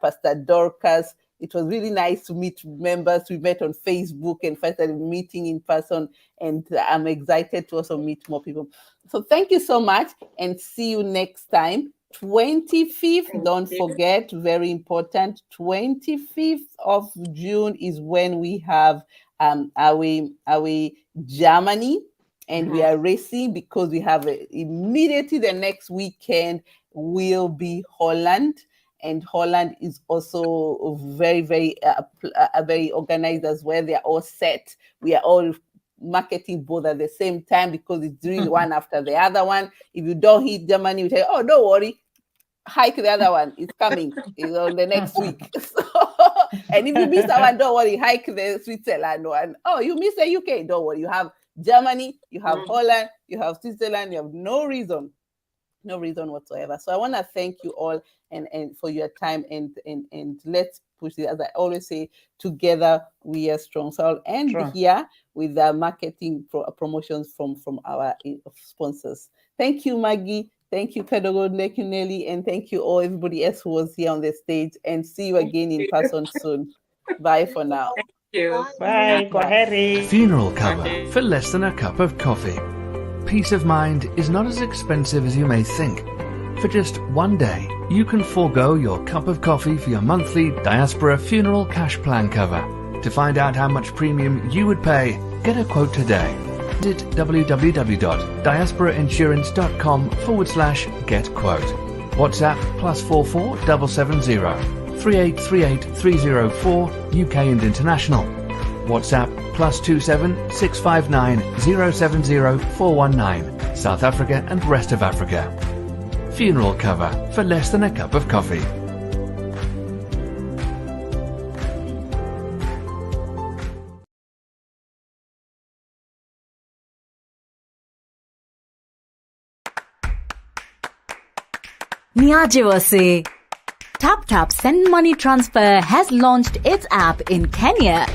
Pastor Dorcas. It was really nice to meet members. We met on Facebook and started meeting in person. And I'm excited to also meet more people. So thank you so much, and see you next time. 25th, don't forget, very important, 25th of June is when we have AWE Germany, and we are racing because we have immediately the next weekend will be Holland, and Holland is also very, very, very organized as well. They are all set. We are all marketing both at the same time because it's doing one after the other one. If you don't hit Germany, we say, oh, don't worry, hike the other one. It's coming. It's on the next week. And if you miss that one, don't worry, hike the Switzerland one. Oh, you miss the UK, don't worry. You have Germany, you have Holland, you have Switzerland. You have no reason whatsoever. So I want to thank you all and for your time, and let's push it. As I always say, together we are strong. So I'll end here with the marketing promotions from our sponsors. Thank you, Maggie. Thank you, Kadogo, thank you, Nelly, and thank you all, everybody else who was here on the stage, and see you again in person soon. Bye for now. Thank you. Bye, Kwaheri. Funeral cover for less than a cup of coffee. Peace of mind is not as expensive as you may think. For just one day, you can forego your cup of coffee for your monthly Diaspora Funeral Cash Plan cover. To find out how much premium you would pay, get a quote today. Visit www.diasporainsurance.com/get-quote. WhatsApp +44 770 3838 304 UK and international. WhatsApp +27 659 070 419 South Africa and rest of Africa. Funeral cover for less than a cup of coffee. Niajiwase. TapTap Send Money Transfer has launched its app in Kenya.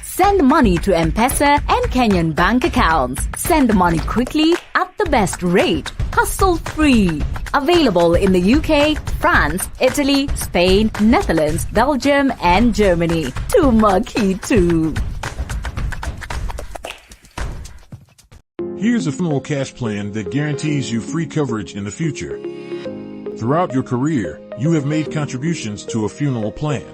Send money to M-Pesa and Kenyan bank accounts. Send money quickly at the best rate, hassle-free. Available in the UK, France, Italy, Spain, Netherlands, Belgium, and Germany. Tumakitu. Here's a funeral cash plan that guarantees you free coverage in the future. Throughout your career, you have made contributions to a funeral plan.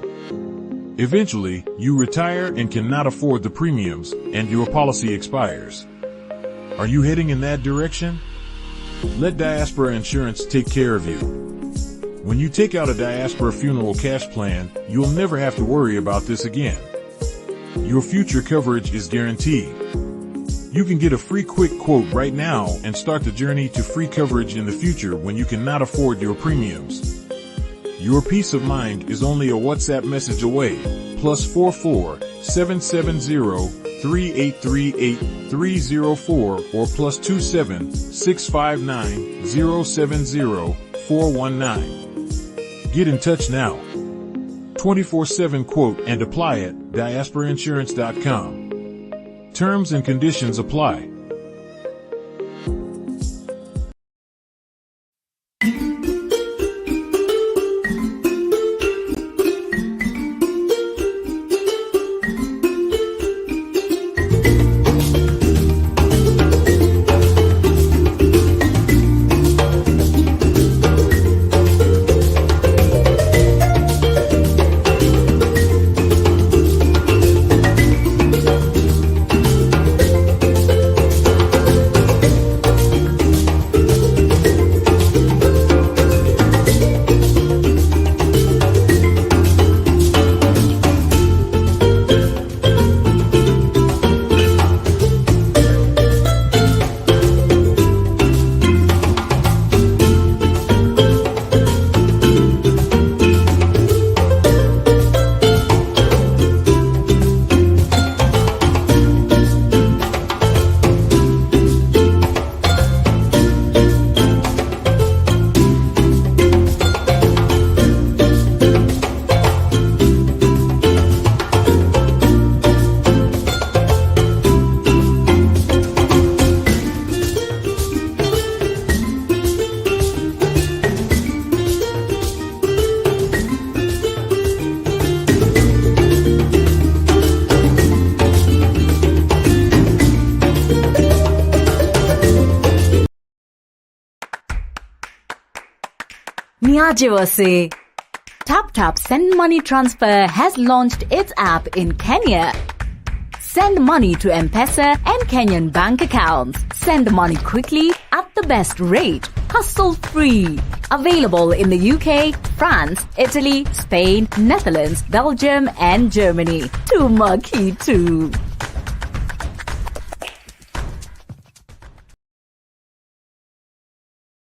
Eventually, you retire and cannot afford the premiums, and your policy expires. Are you heading in that direction? Let Diaspora Insurance take care of you. When you take out a Diaspora funeral cash plan, you'll never have to worry about this again. Your future coverage is guaranteed. You can get a free quick quote right now and start the journey to free coverage in the future when you cannot afford your premiums. Your peace of mind is only a WhatsApp message away. +44 770 3838 304 or +27 659 070 419. Get in touch now. 24/7 quote and apply at diasporainsurance.com. Terms and conditions apply. Ajawase. TapTap Send Money Transfer has launched its app in Kenya. Send money to M-Pesa and Kenyan bank accounts. Send money quickly at the best rate. Hassle-free. Available in the UK, France, Italy, Spain, Netherlands, Belgium and Germany. Tumakitu.